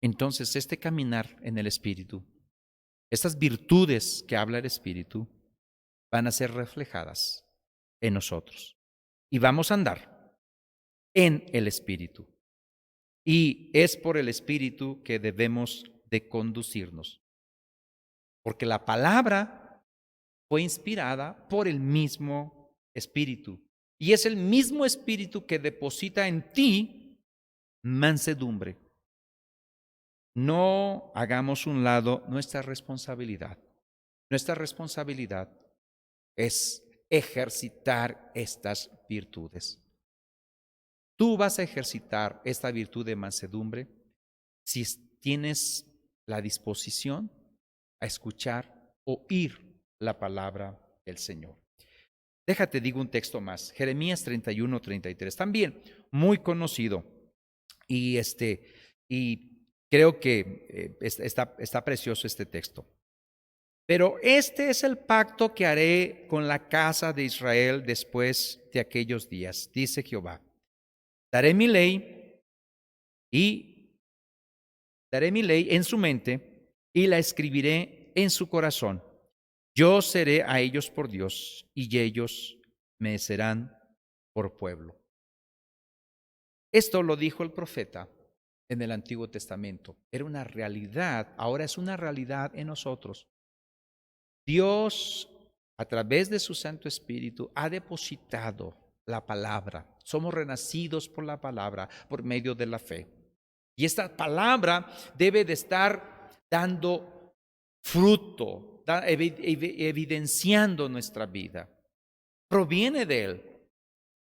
entonces este caminar en el Espíritu, estas virtudes que habla el Espíritu, van a ser reflejadas en nosotros. Y vamos a andar en el Espíritu. Y es por el Espíritu que debemos de conducirnos. Porque la palabra fue inspirada por el mismo Espíritu. Y es el mismo Espíritu que deposita en ti mansedumbre. No hagamos un lado nuestra responsabilidad. Nuestra responsabilidad es ejercitar estas virtudes. Tú vas a ejercitar esta virtud de mansedumbre si tienes la disposición a escuchar, oír la palabra del Señor. Déjate, digo un texto más, Jeremías 31:33, también muy conocido, y creo que está precioso este texto. Pero este es el pacto que haré con la casa de Israel después de aquellos días, dice Jehová. Daré mi ley en su mente y la escribiré en su corazón. Yo seré a ellos por Dios y ellos me serán por pueblo. Esto lo dijo el profeta en el Antiguo Testamento. Era una realidad, ahora es una realidad en nosotros. Dios, a través de su Santo Espíritu, ha depositado la palabra. Somos renacidos por la palabra, por medio de la fe. Y esta palabra debe de estar dando fruto, evidenciando nuestra vida. Proviene de Él.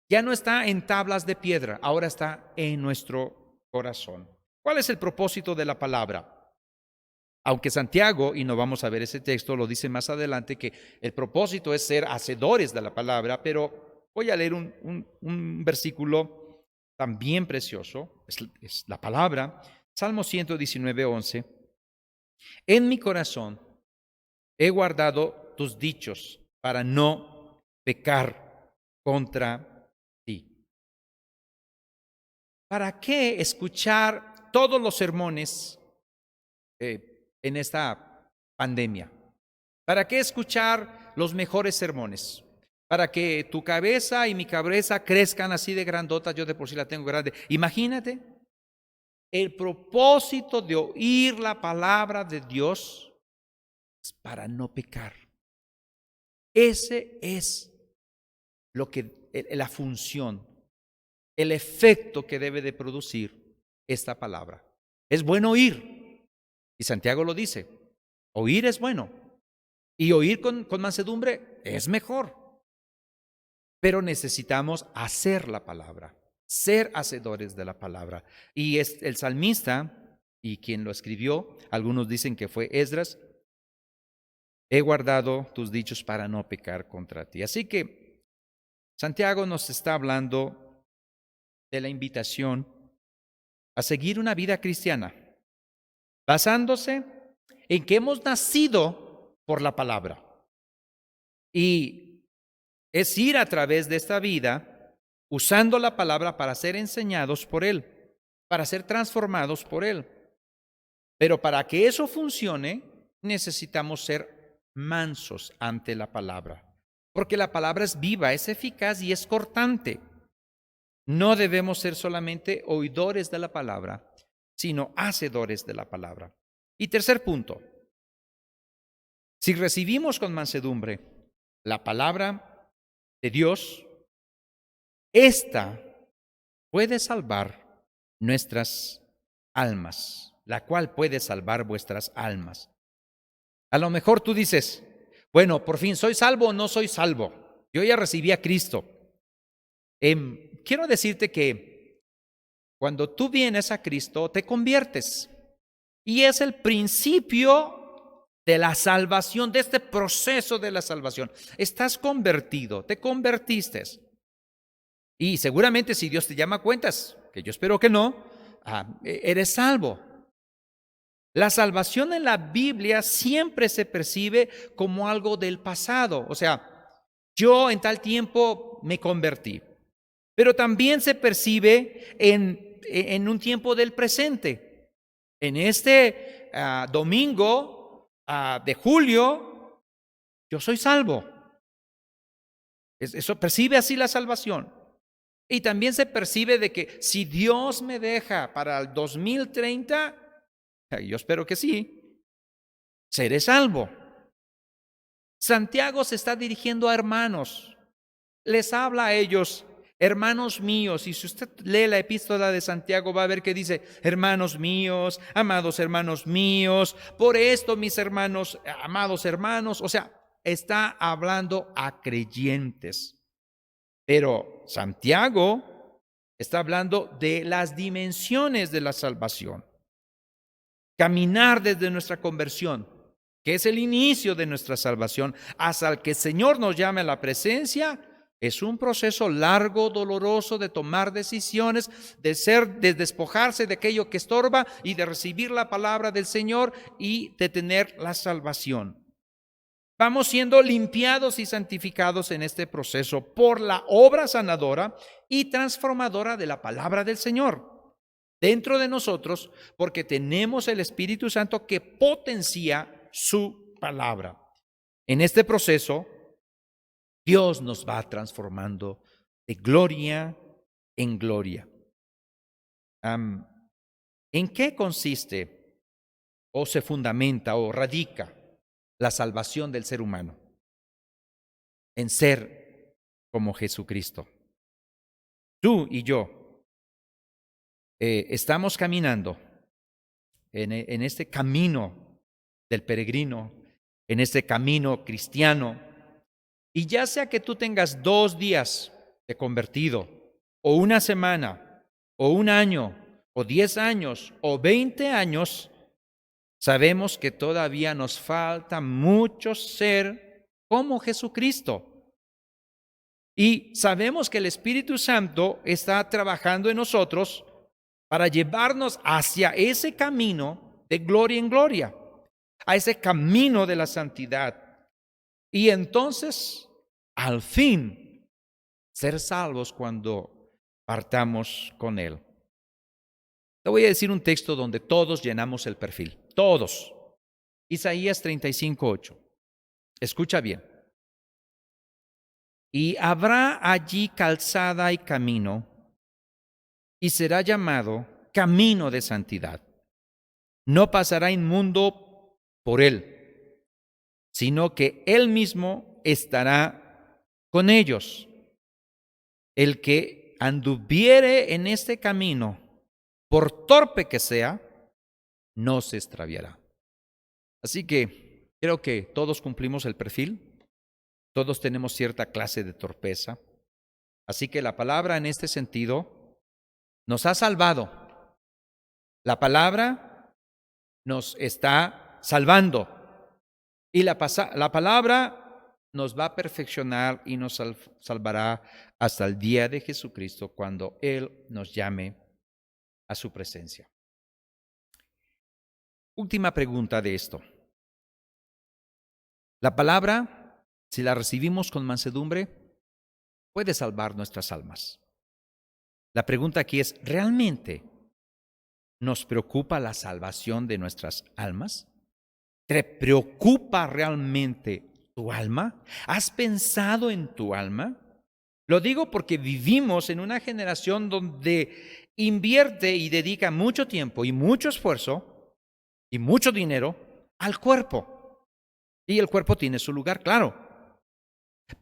Ya no está en tablas de piedra, ahora está en nuestro corazón. ¿Cuál es el propósito de la palabra? Aunque Santiago, y no vamos a ver ese texto, lo dice más adelante, que el propósito es ser hacedores de la palabra, pero voy a leer un versículo también precioso, es la palabra, Salmo 119:11. En mi corazón he guardado tus dichos para no pecar contra ti. ¿Para qué escuchar todos los sermones en esta pandemia? ¿Para qué escuchar los mejores sermones? Para que tu cabeza y mi cabeza crezcan así de grandotas. Yo de por sí la tengo grande. Imagínate, el propósito de oír la palabra de Dios es para no pecar. Ese es la función, el efecto que debe de producir esta palabra. Es bueno oír, y Santiago lo dice, oír es bueno, y oír con mansedumbre es mejor. Pero necesitamos hacer la palabra, ser hacedores de la palabra. Y es el salmista, y quien lo escribió, algunos dicen que fue Esdras, he guardado tus dichos para no pecar contra ti. Así que Santiago nos está hablando de la invitación a seguir una vida cristiana, basándose en que hemos nacido por la palabra. Y es ir a través de esta vida usando la palabra para ser enseñados por Él, para ser transformados por Él. Pero para que eso funcione, necesitamos ser mansos ante la palabra, porque la palabra es viva, es eficaz y es cortante. No debemos ser solamente oidores de la palabra, sino hacedores de la palabra. Y tercer punto, si recibimos con mansedumbre la palabra de Dios, esta puede salvar nuestras almas, la cual puede salvar vuestras almas. A lo mejor tú dices, bueno, por fin, ¿soy salvo o no soy salvo? Yo ya recibí a Cristo. Quiero decirte que cuando tú vienes a Cristo, te conviertes. Y es el principio de la salvación, de este proceso de la salvación. Estás convertido, te convertiste. Y seguramente si Dios te llama a cuentas, que yo espero que no, eres salvo. La salvación en la Biblia siempre se percibe como algo del pasado. O sea, yo en tal tiempo me convertí. Pero también se percibe en un tiempo del presente. En este domingo de julio, yo soy salvo. Eso percibe así la salvación. Y también se percibe de que si Dios me deja para el 2030, yo espero que sí, seré salvo. Santiago se está dirigiendo a hermanos. Les habla a ellos, hermanos míos. Y si usted lee la epístola de Santiago, va a ver que dice, hermanos míos, amados hermanos míos, por esto mis hermanos, amados hermanos. O sea, está hablando a creyentes. Pero Santiago está hablando de las dimensiones de la salvación. Caminar desde nuestra conversión, que es el inicio de nuestra salvación, hasta el que el Señor nos llame a la presencia, es un proceso largo, doloroso de tomar decisiones, de despojarse de aquello que estorba y de recibir la palabra del Señor y de tener la salvación. Vamos siendo limpiados y santificados en este proceso por la obra sanadora y transformadora de la palabra del Señor dentro de nosotros, porque tenemos el Espíritu Santo que potencia su palabra. En este proceso, Dios nos va transformando de gloria en gloria. ¿En qué consiste o se fundamenta o radica la salvación del ser humano? En ser como Jesucristo. Tú y yo estamos caminando en este camino del peregrino, en este camino cristiano, y ya sea que tú tengas 2 días de convertido, o una semana, o un año, o 10 años, o 20 años, sabemos que todavía nos falta mucho ser como Jesucristo. Y sabemos que el Espíritu Santo está trabajando en nosotros para llevarnos hacia ese camino de gloria en gloria, a ese camino de la santidad. Y entonces, al fin, ser salvos cuando partamos con Él. Te voy a decir un texto donde todos llenamos el perfil. Todos. Isaías 35:8. Escucha bien. Y habrá allí calzada y camino, y será llamado camino de santidad. No pasará inmundo por él, sino que él mismo estará con ellos. El que anduviere en este camino, por torpe que sea, no se extraviará. Así que creo que todos cumplimos el perfil, todos tenemos cierta clase de torpeza. Así que la palabra en este sentido nos ha salvado. La palabra nos está salvando. Y la palabra nos va a perfeccionar y nos salvará hasta el día de Jesucristo, cuando Él nos llame a su presencia. Última pregunta de esto. La palabra, si la recibimos con mansedumbre, puede salvar nuestras almas. La pregunta aquí es, ¿realmente nos preocupa la salvación de nuestras almas? ¿Te preocupa realmente tu alma? ¿Has pensado en tu alma? Lo digo porque vivimos en una generación donde invierte y dedica mucho tiempo y mucho esfuerzo y mucho dinero al cuerpo. Y el cuerpo tiene su lugar, claro.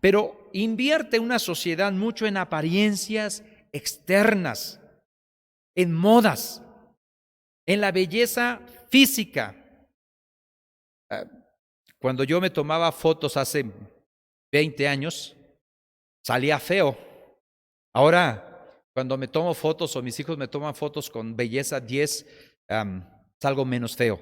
Pero invierte una sociedad mucho en apariencias externas, en modas, en la belleza física. Cuando yo me tomaba fotos hace 20 años, salía feo. Ahora, cuando me tomo fotos o mis hijos me toman fotos con belleza 10, salgo menos feo.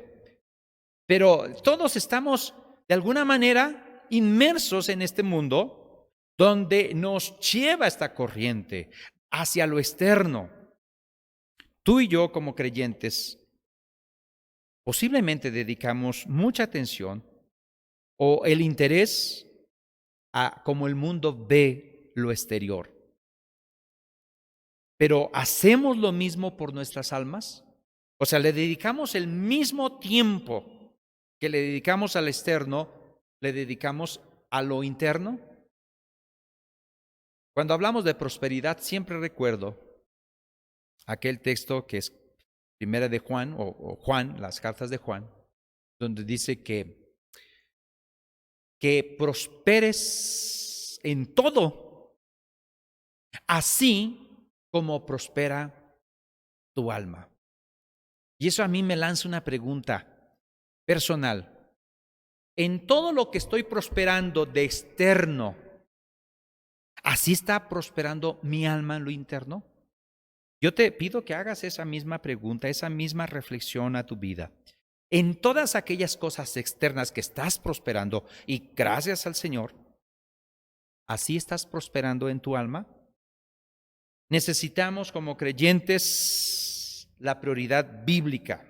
Pero todos estamos, de alguna manera, inmersos en este mundo donde nos lleva esta corriente hacia lo externo. Tú y yo, como creyentes, posiblemente dedicamos mucha atención o el interés a como el mundo ve lo exterior. Pero ¿hacemos lo mismo por nuestras almas? O sea, ¿le dedicamos el mismo tiempo que le dedicamos al externo, le dedicamos a lo interno? Cuando hablamos de prosperidad, siempre recuerdo aquel texto que es Primera de Juan, o Juan, las cartas de Juan, donde dice que prosperes en todo, así como prospera tu alma. Y eso a mí me lanza una pregunta personal. En todo lo que estoy prosperando de externo, ¿así está prosperando mi alma en lo interno? Yo te pido que hagas esa misma pregunta, esa misma reflexión a tu vida. En todas aquellas cosas externas que estás prosperando, y gracias al Señor, ¿así estás prosperando en tu alma? Necesitamos como creyentes la prioridad bíblica.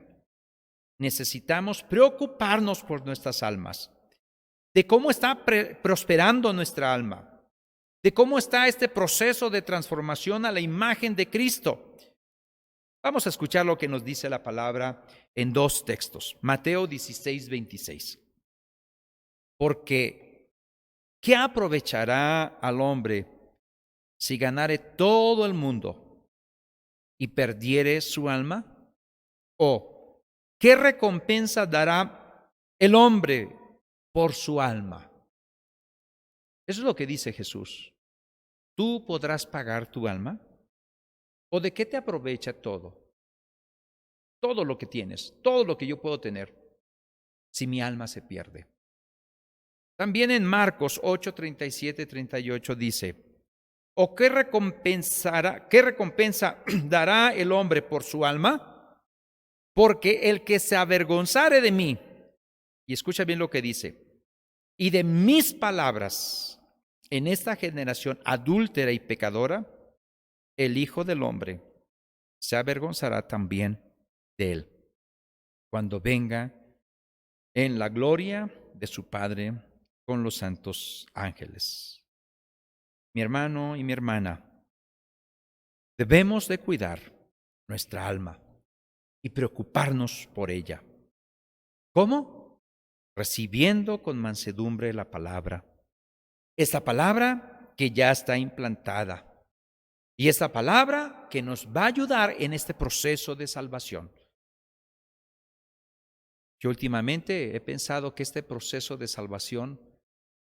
Necesitamos preocuparnos por nuestras almas, de cómo está prosperando nuestra alma, de cómo está este proceso de transformación a la imagen de Cristo. Vamos a escuchar lo que nos dice la palabra en dos textos. Mateo 16, 26. Porque, ¿qué aprovechará al hombre si ganare todo el mundo y perdiere su alma? ¿O qué recompensa dará el hombre por su alma? Eso es lo que dice Jesús. ¿Tú podrás pagar tu alma? ¿O de qué te aprovecha todo? Todo lo que tienes, todo lo que yo puedo tener, si mi alma se pierde. También en Marcos 8, 37, 38 dice, ¿o qué recompensa dará el hombre por su alma? Porque el que se avergonzare de mí, y escucha bien lo que dice, y de mis palabras en esta generación adúltera y pecadora, el Hijo del Hombre se avergonzará también de él, cuando venga en la gloria de su Padre con los santos ángeles. Mi hermano y mi hermana, debemos de cuidar nuestra alma y preocuparnos por ella. ¿Cómo? Recibiendo con mansedumbre la palabra. Esta palabra que ya está implantada. Y esta palabra que nos va a ayudar en este proceso de salvación. Yo últimamente he pensado que este proceso de salvación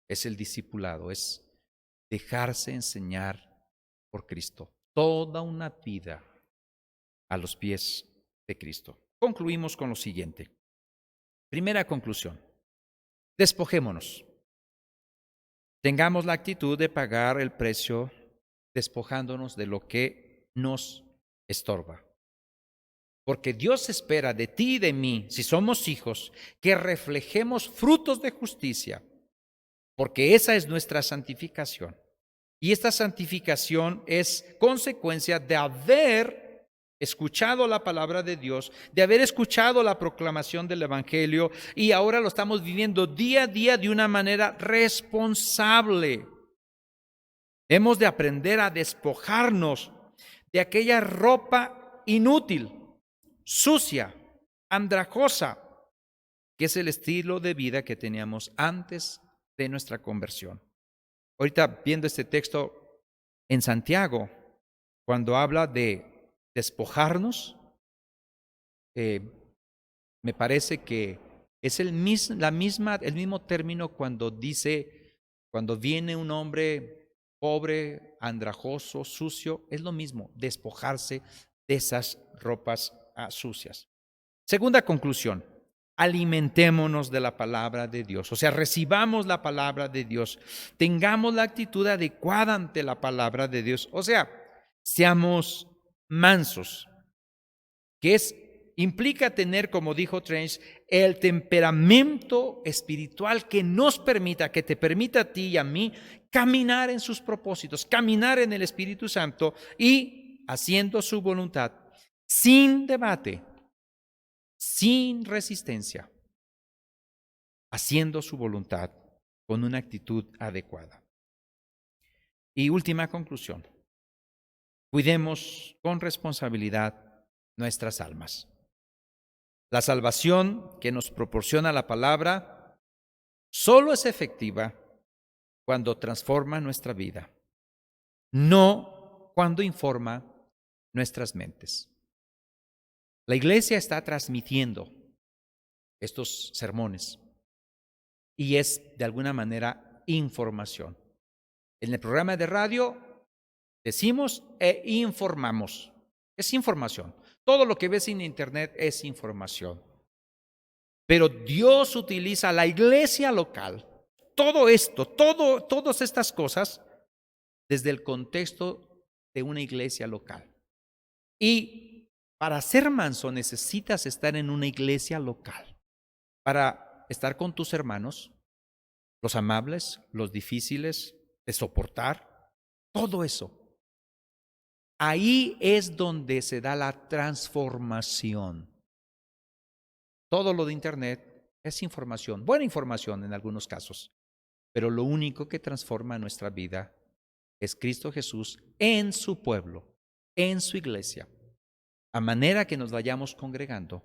es el discipulado, es dejarse enseñar por Cristo. Toda una vida a los pies de Cristo. Concluimos con lo siguiente. Primera conclusión. Despojémonos. Tengamos la actitud de pagar el precio despojándonos de lo que nos estorba. Porque Dios espera de ti y de mí, si somos hijos, que reflejemos frutos de justicia, porque esa es nuestra santificación. Y esta santificación es consecuencia de haber escuchado la palabra de Dios, de haber escuchado la proclamación del Evangelio, y ahora lo estamos viviendo día a día de una manera responsable. Hemos de aprender a despojarnos de aquella ropa inútil, sucia, andrajosa, que es el estilo de vida que teníamos antes de nuestra conversión. Ahorita viendo este texto en Santiago, cuando habla de despojarnos, me parece que es el mismo término cuando dice, cuando viene un hombre pobre, andrajoso, sucio, es lo mismo, despojarse de esas ropas sucias. Segunda conclusión, alimentémonos de la palabra de Dios, o sea, recibamos la palabra de Dios, tengamos la actitud adecuada ante la palabra de Dios, o sea, seamos mansos, que implica tener, como dijo Trench, el temperamento espiritual que nos permita, que te permita a ti y a mí caminar en sus propósitos, caminar en el Espíritu Santo y haciendo su voluntad, sin debate, sin resistencia, haciendo su voluntad con una actitud adecuada. Y última conclusión. Cuidemos con responsabilidad nuestras almas. La salvación que nos proporciona la palabra solo es efectiva cuando transforma nuestra vida, no cuando informa nuestras mentes. La iglesia está transmitiendo estos sermones y es de alguna manera información. En el programa de radio decimos e informamos. Es información. Todo lo que ves en internet es información. Pero Dios utiliza la iglesia local, todo esto, todas estas cosas, desde el contexto de una iglesia local. Y para ser manso necesitas estar en una iglesia local, para estar con tus hermanos, los amables, los difíciles de soportar, todo eso. Ahí es donde se da la transformación. Todo lo de internet es información, buena información en algunos casos, pero lo único que transforma nuestra vida es Cristo Jesús en su pueblo, en su iglesia. A manera que nos vayamos congregando,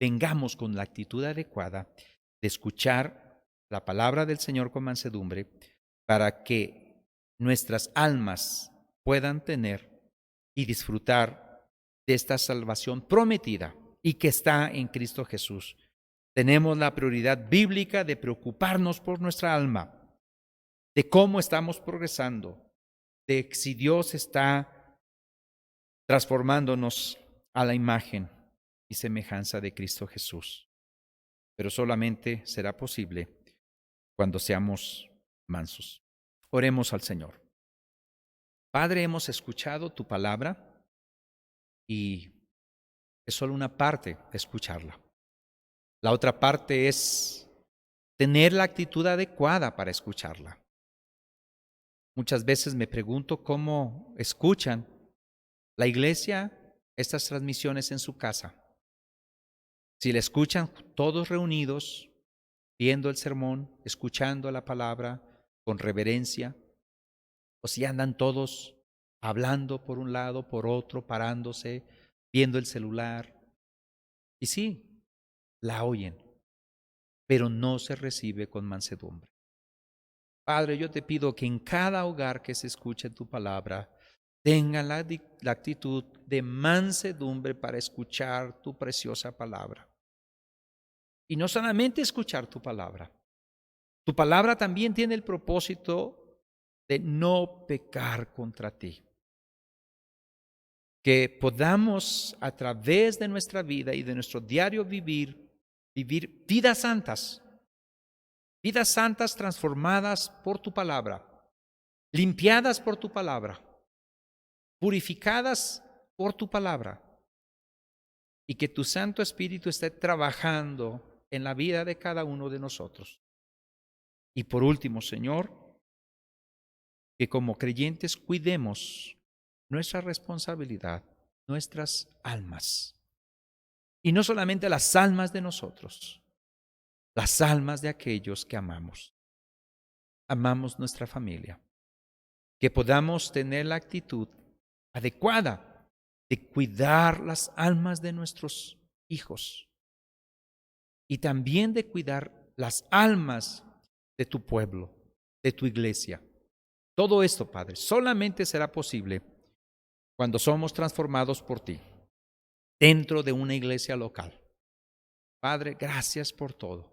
vengamos con la actitud adecuada de escuchar la palabra del Señor con mansedumbre para que nuestras almas puedan tener y disfrutar de esta salvación prometida y que está en Cristo Jesús. Tenemos la prioridad bíblica de preocuparnos por nuestra alma, de cómo estamos progresando, de si Dios está transformándonos a la imagen y semejanza de Cristo Jesús. Pero solamente será posible cuando seamos mansos. Oremos al Señor. Padre, hemos escuchado tu palabra y es solo una parte de escucharla. La otra parte es tener la actitud adecuada para escucharla. Muchas veces me pregunto cómo escuchan la iglesia estas transmisiones en su casa. Si la escuchan todos reunidos, viendo el sermón, escuchando la palabra con reverencia, o si andan todos hablando por un lado, por otro, parándose, viendo el celular. Y sí, la oyen, pero no se recibe con mansedumbre. Padre, yo te pido que en cada hogar que se escuche tu palabra, tengan la actitud de mansedumbre para escuchar tu preciosa palabra. Y no solamente escuchar tu palabra también tiene el propósito de no pecar contra ti. Que podamos a través de nuestra vida y de nuestro diario vivir vidas santas transformadas por tu palabra, limpiadas por tu palabra, purificadas por tu palabra, y que tu Santo Espíritu esté trabajando en la vida de cada uno de nosotros. Y por último, Señor, que como creyentes cuidemos nuestra responsabilidad, nuestras almas. Y no solamente las almas de nosotros, las almas de aquellos que amamos. Amamos nuestra familia. Que podamos tener la actitud adecuada de cuidar las almas de nuestros hijos y también de cuidar las almas de tu pueblo, de tu iglesia. Todo esto, Padre, solamente será posible cuando somos transformados por ti dentro de una iglesia local. Padre, gracias por todo.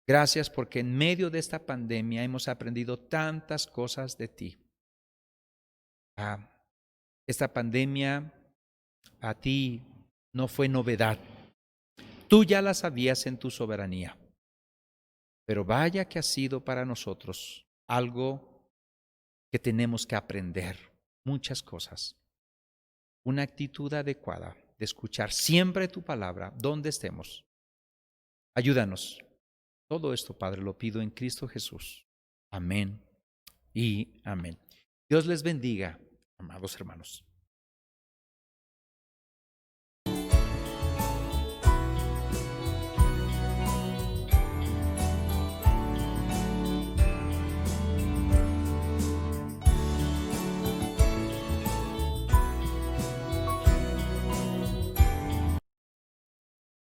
Gracias porque en medio de esta pandemia hemos aprendido tantas cosas de ti. Esta pandemia a ti no fue novedad. Tú ya la sabías en tu soberanía. Pero vaya que ha sido para nosotros algo que tenemos que aprender, muchas cosas. Una actitud adecuada de escuchar siempre tu palabra, donde estemos. Ayúdanos. Todo esto, Padre, lo pido en Cristo Jesús. Amén y amén. Dios les bendiga, amados hermanos.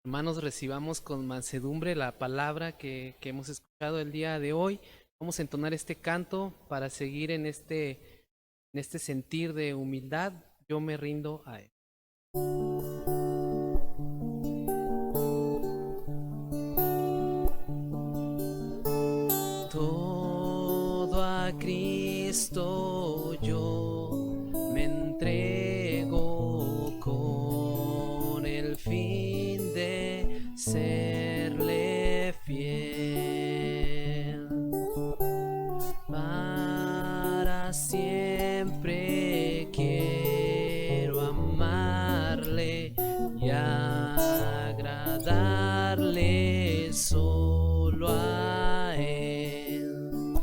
Hermanos, recibamos con mansedumbre la palabra que hemos escuchado el día de hoy. Vamos a entonar este canto para seguir en este sentir de humildad. Yo me rindo a Él. Todo a Cristo yo me entrego con el fin de serle fiel. Para siempre quiero amarle y agradarle solo a Él.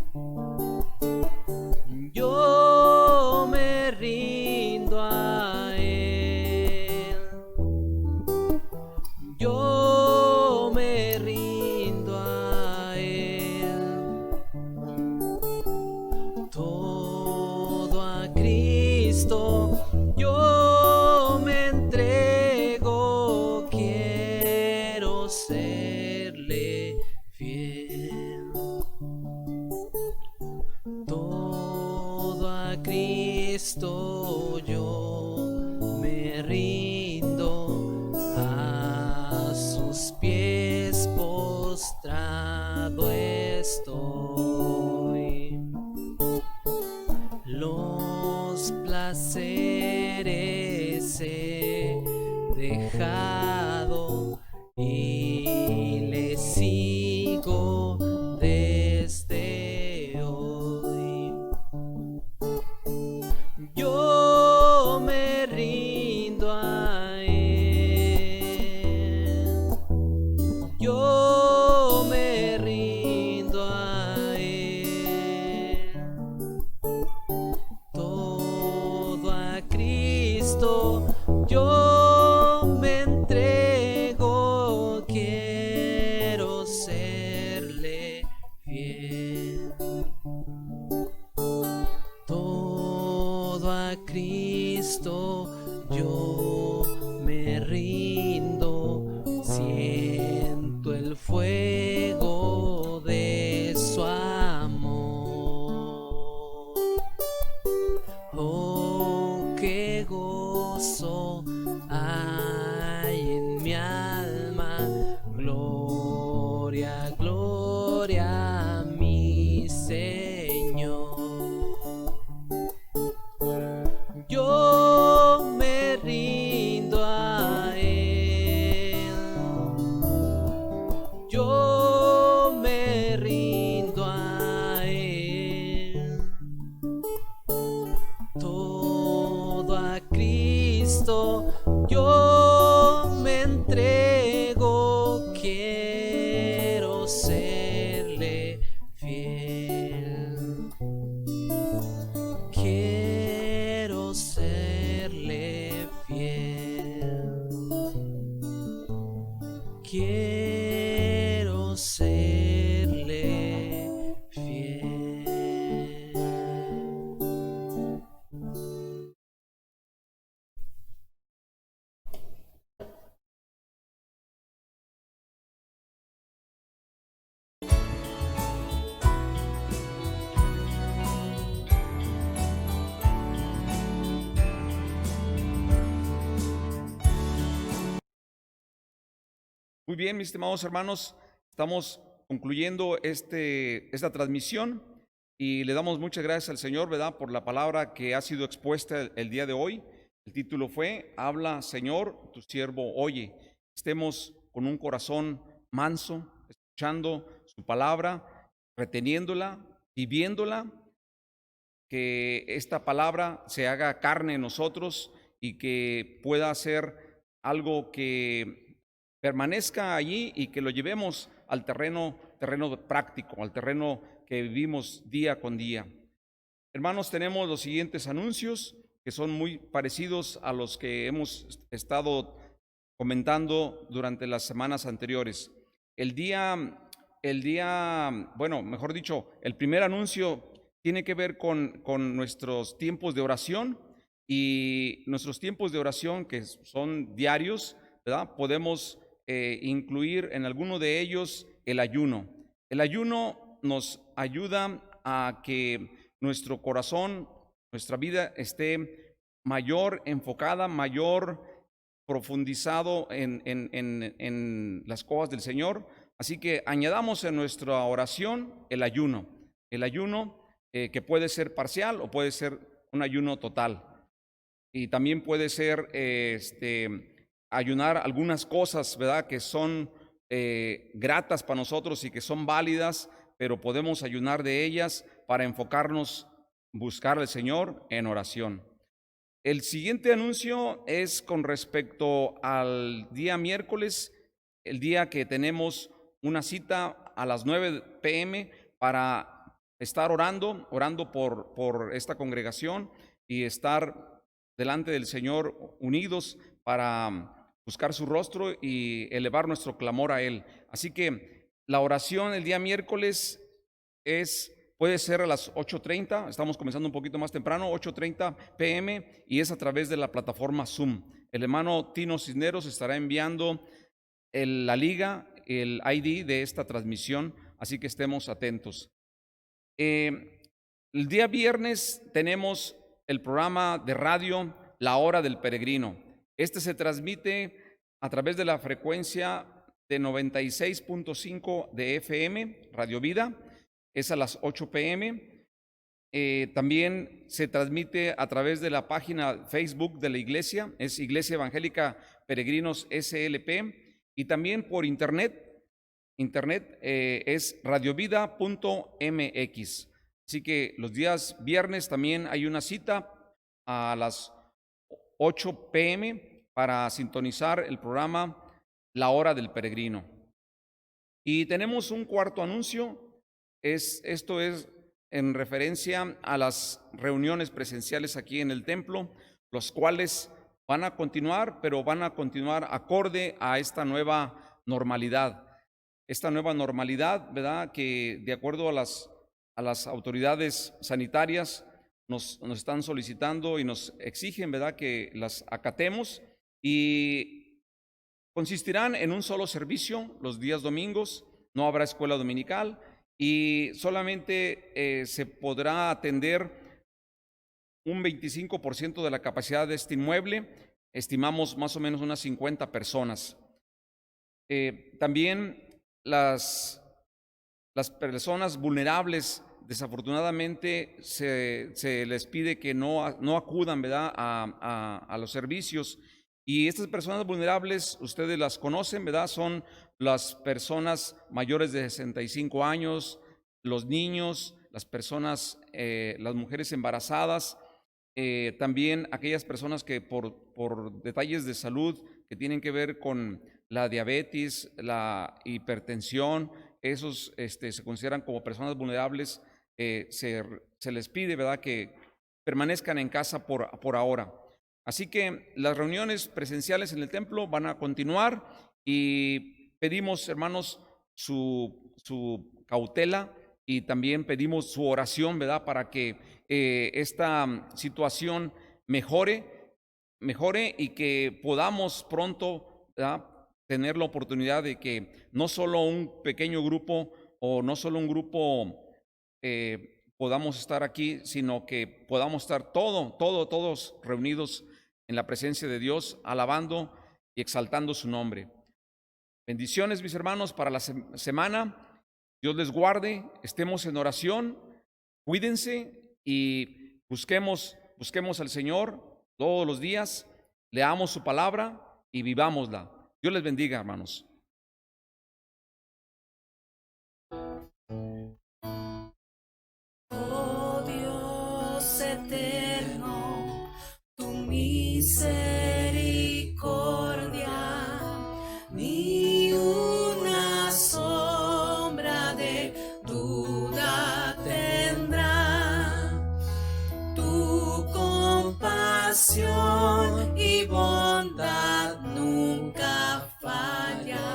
Yo me rindo a Él. Yo me rindo a Él. Todo a Cristo yo me entrego, quiero serle fiel. Todo a Cristo yo me rindo, a sus pies postrado estoy. Los placeres he dejado y le sigo desde hoy. Yo me rindo a Él. Yo me rindo a Él. Todo a Cristo yo me entrego, quiero serle fiel. Todo a Cristo yo me rindo, siento el fuego de su amor. Oh, qué gozo hay en mi alma, gloria, gloria a mi Señor. Yo me rindo a Él. Yo me rindo a Él. Todo a Cristo yo me entrego, quiero serle fiel. Quiero serle fiel. Quiero serle fiel. Muy bien, mis estimados hermanos, estamos concluyendo esta transmisión y le damos muchas gracias al Señor, ¿verdad?, por la palabra que ha sido expuesta el día de hoy. El título fue: Habla, Señor, tu siervo oye. Estemos con un corazón manso, escuchando su palabra, reteniéndola, viviéndola, que esta palabra se haga carne en nosotros y que pueda ser algo que permanezca allí y que lo llevemos al terreno práctico, al terreno que vivimos día con día. Hermanos, tenemos los siguientes anuncios que son muy parecidos a los que hemos estado comentando durante las semanas anteriores. El primer anuncio tiene que ver con nuestros tiempos de oración, y nuestros tiempos de oración, que son diarios, ¿verdad? Podemos incluir en alguno de ellos el ayuno. El ayuno nos ayuda a que nuestro corazón, nuestra vida esté mayor enfocada, mayor profundizado en las cosas del Señor. Así que añadamos en nuestra oración el ayuno que puede ser parcial o puede ser un ayuno total. Y también puede ser ayunar algunas cosas, ¿verdad?, que son gratas para nosotros y que son válidas, pero podemos ayunar de ellas para enfocarnos, buscar al Señor en oración. El siguiente anuncio es con respecto al día miércoles, el día que tenemos una cita a las 9 p.m. para estar orando por esta congregación y estar delante del Señor unidos para buscar su rostro y elevar nuestro clamor a Él. Así que la oración el día miércoles puede ser a las 8:30, estamos comenzando un poquito más temprano, 8:30 p.m. y es a través de la plataforma Zoom. El hermano Tino Cisneros estará enviando la liga, el ID de esta transmisión, así que estemos atentos. El día viernes tenemos el programa de radio La Hora del Peregrino. Este se transmite a través de la frecuencia de 96.5 de FM, Radio Vida. Es a las 8 p.m. También se transmite a través de la página Facebook de la iglesia, es Iglesia Evangélica Peregrinos SLP, y también por internet es radiovida.mx. Así que los días viernes también hay una cita a las 8 p.m. para sintonizar el programa La Hora del Peregrino. Y tenemos un cuarto anuncio. Esto es en referencia a las reuniones presenciales aquí en el templo, los cuales van a continuar, pero van a continuar acorde a esta nueva normalidad. Esta nueva normalidad, ¿verdad?, que de acuerdo a las autoridades sanitarias nos están solicitando y nos exigen, ¿verdad?, que las acatemos, y consistirán en un solo servicio los días domingos. No habrá escuela dominical y solamente se podrá atender un 25% de la capacidad de este inmueble. Estimamos más o menos unas 50 personas. También las personas vulnerables, desafortunadamente, se les pide que no acudan, ¿verdad?, a los servicios. Y estas personas vulnerables, ustedes las conocen, ¿verdad? Son las personas mayores de 65 años, los niños, las personas, las mujeres embarazadas, también aquellas personas que por detalles de salud que tienen que ver con la diabetes, la hipertensión, esos se consideran como personas vulnerables. Se les pide, ¿verdad?, que permanezcan en casa por ahora. Así que las reuniones presenciales en el templo van a continuar y pedimos, hermanos, su cautela y también pedimos su oración, ¿verdad?, para que esta situación mejore y que podamos pronto, ¿verdad?, tener la oportunidad de que no solo un pequeño grupo o no solo un grupo podamos estar aquí, sino que podamos estar todos reunidos en la presencia de Dios, alabando y exaltando su nombre. Bendiciones, mis hermanos, para la semana. Dios les guarde, estemos en oración, cuídense y busquemos al Señor todos los días, leamos su palabra y vivámosla. Dios les bendiga, hermanos. Oh Dios eterno, tu misericordia, ni una sombra de duda tendrá. Tu compasión y bondad nunca fallan.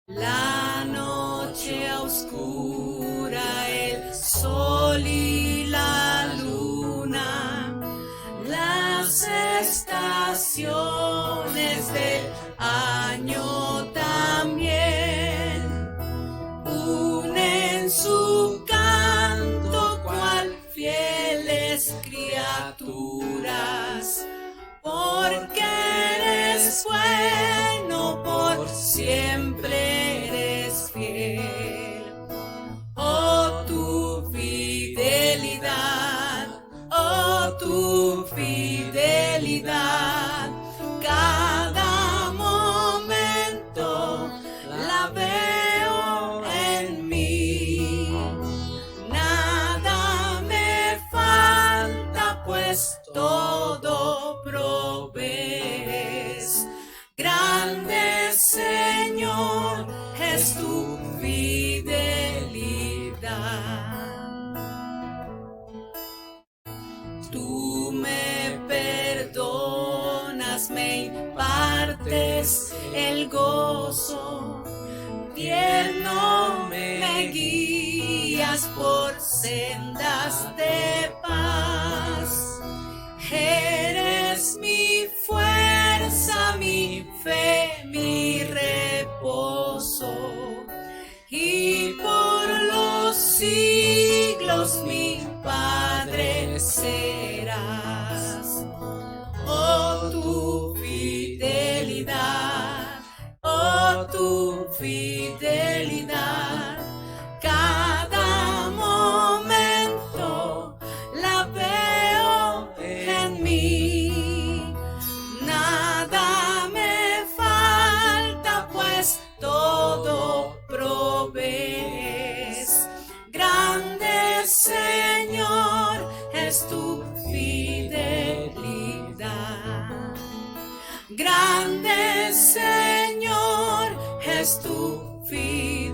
La noche oscura, el sol y la luna, las estaciones del año también unen su canto cual fieles criaturas, porque eres bueno, por siempre eres fiel. Oh, tu fidelidad, oh, tu fidelidad, cada momento la veo en mí. Nada me falta, pues todo provees. Grande Señor es tu fidelidad. Tú me perdonas, me impartes el gozo, tierno me guías por sendas de paz. Eres mi fuerza, mi fe, mi reposo, y por los siglos mi Padre serás. Oh, tu fidelidad, oh, tu fidelidad, cada momento la veo en mí. Nada me falta, pues todo provees. Grande Señor es tu fidelidad. Grande Señor es tu fidelidad.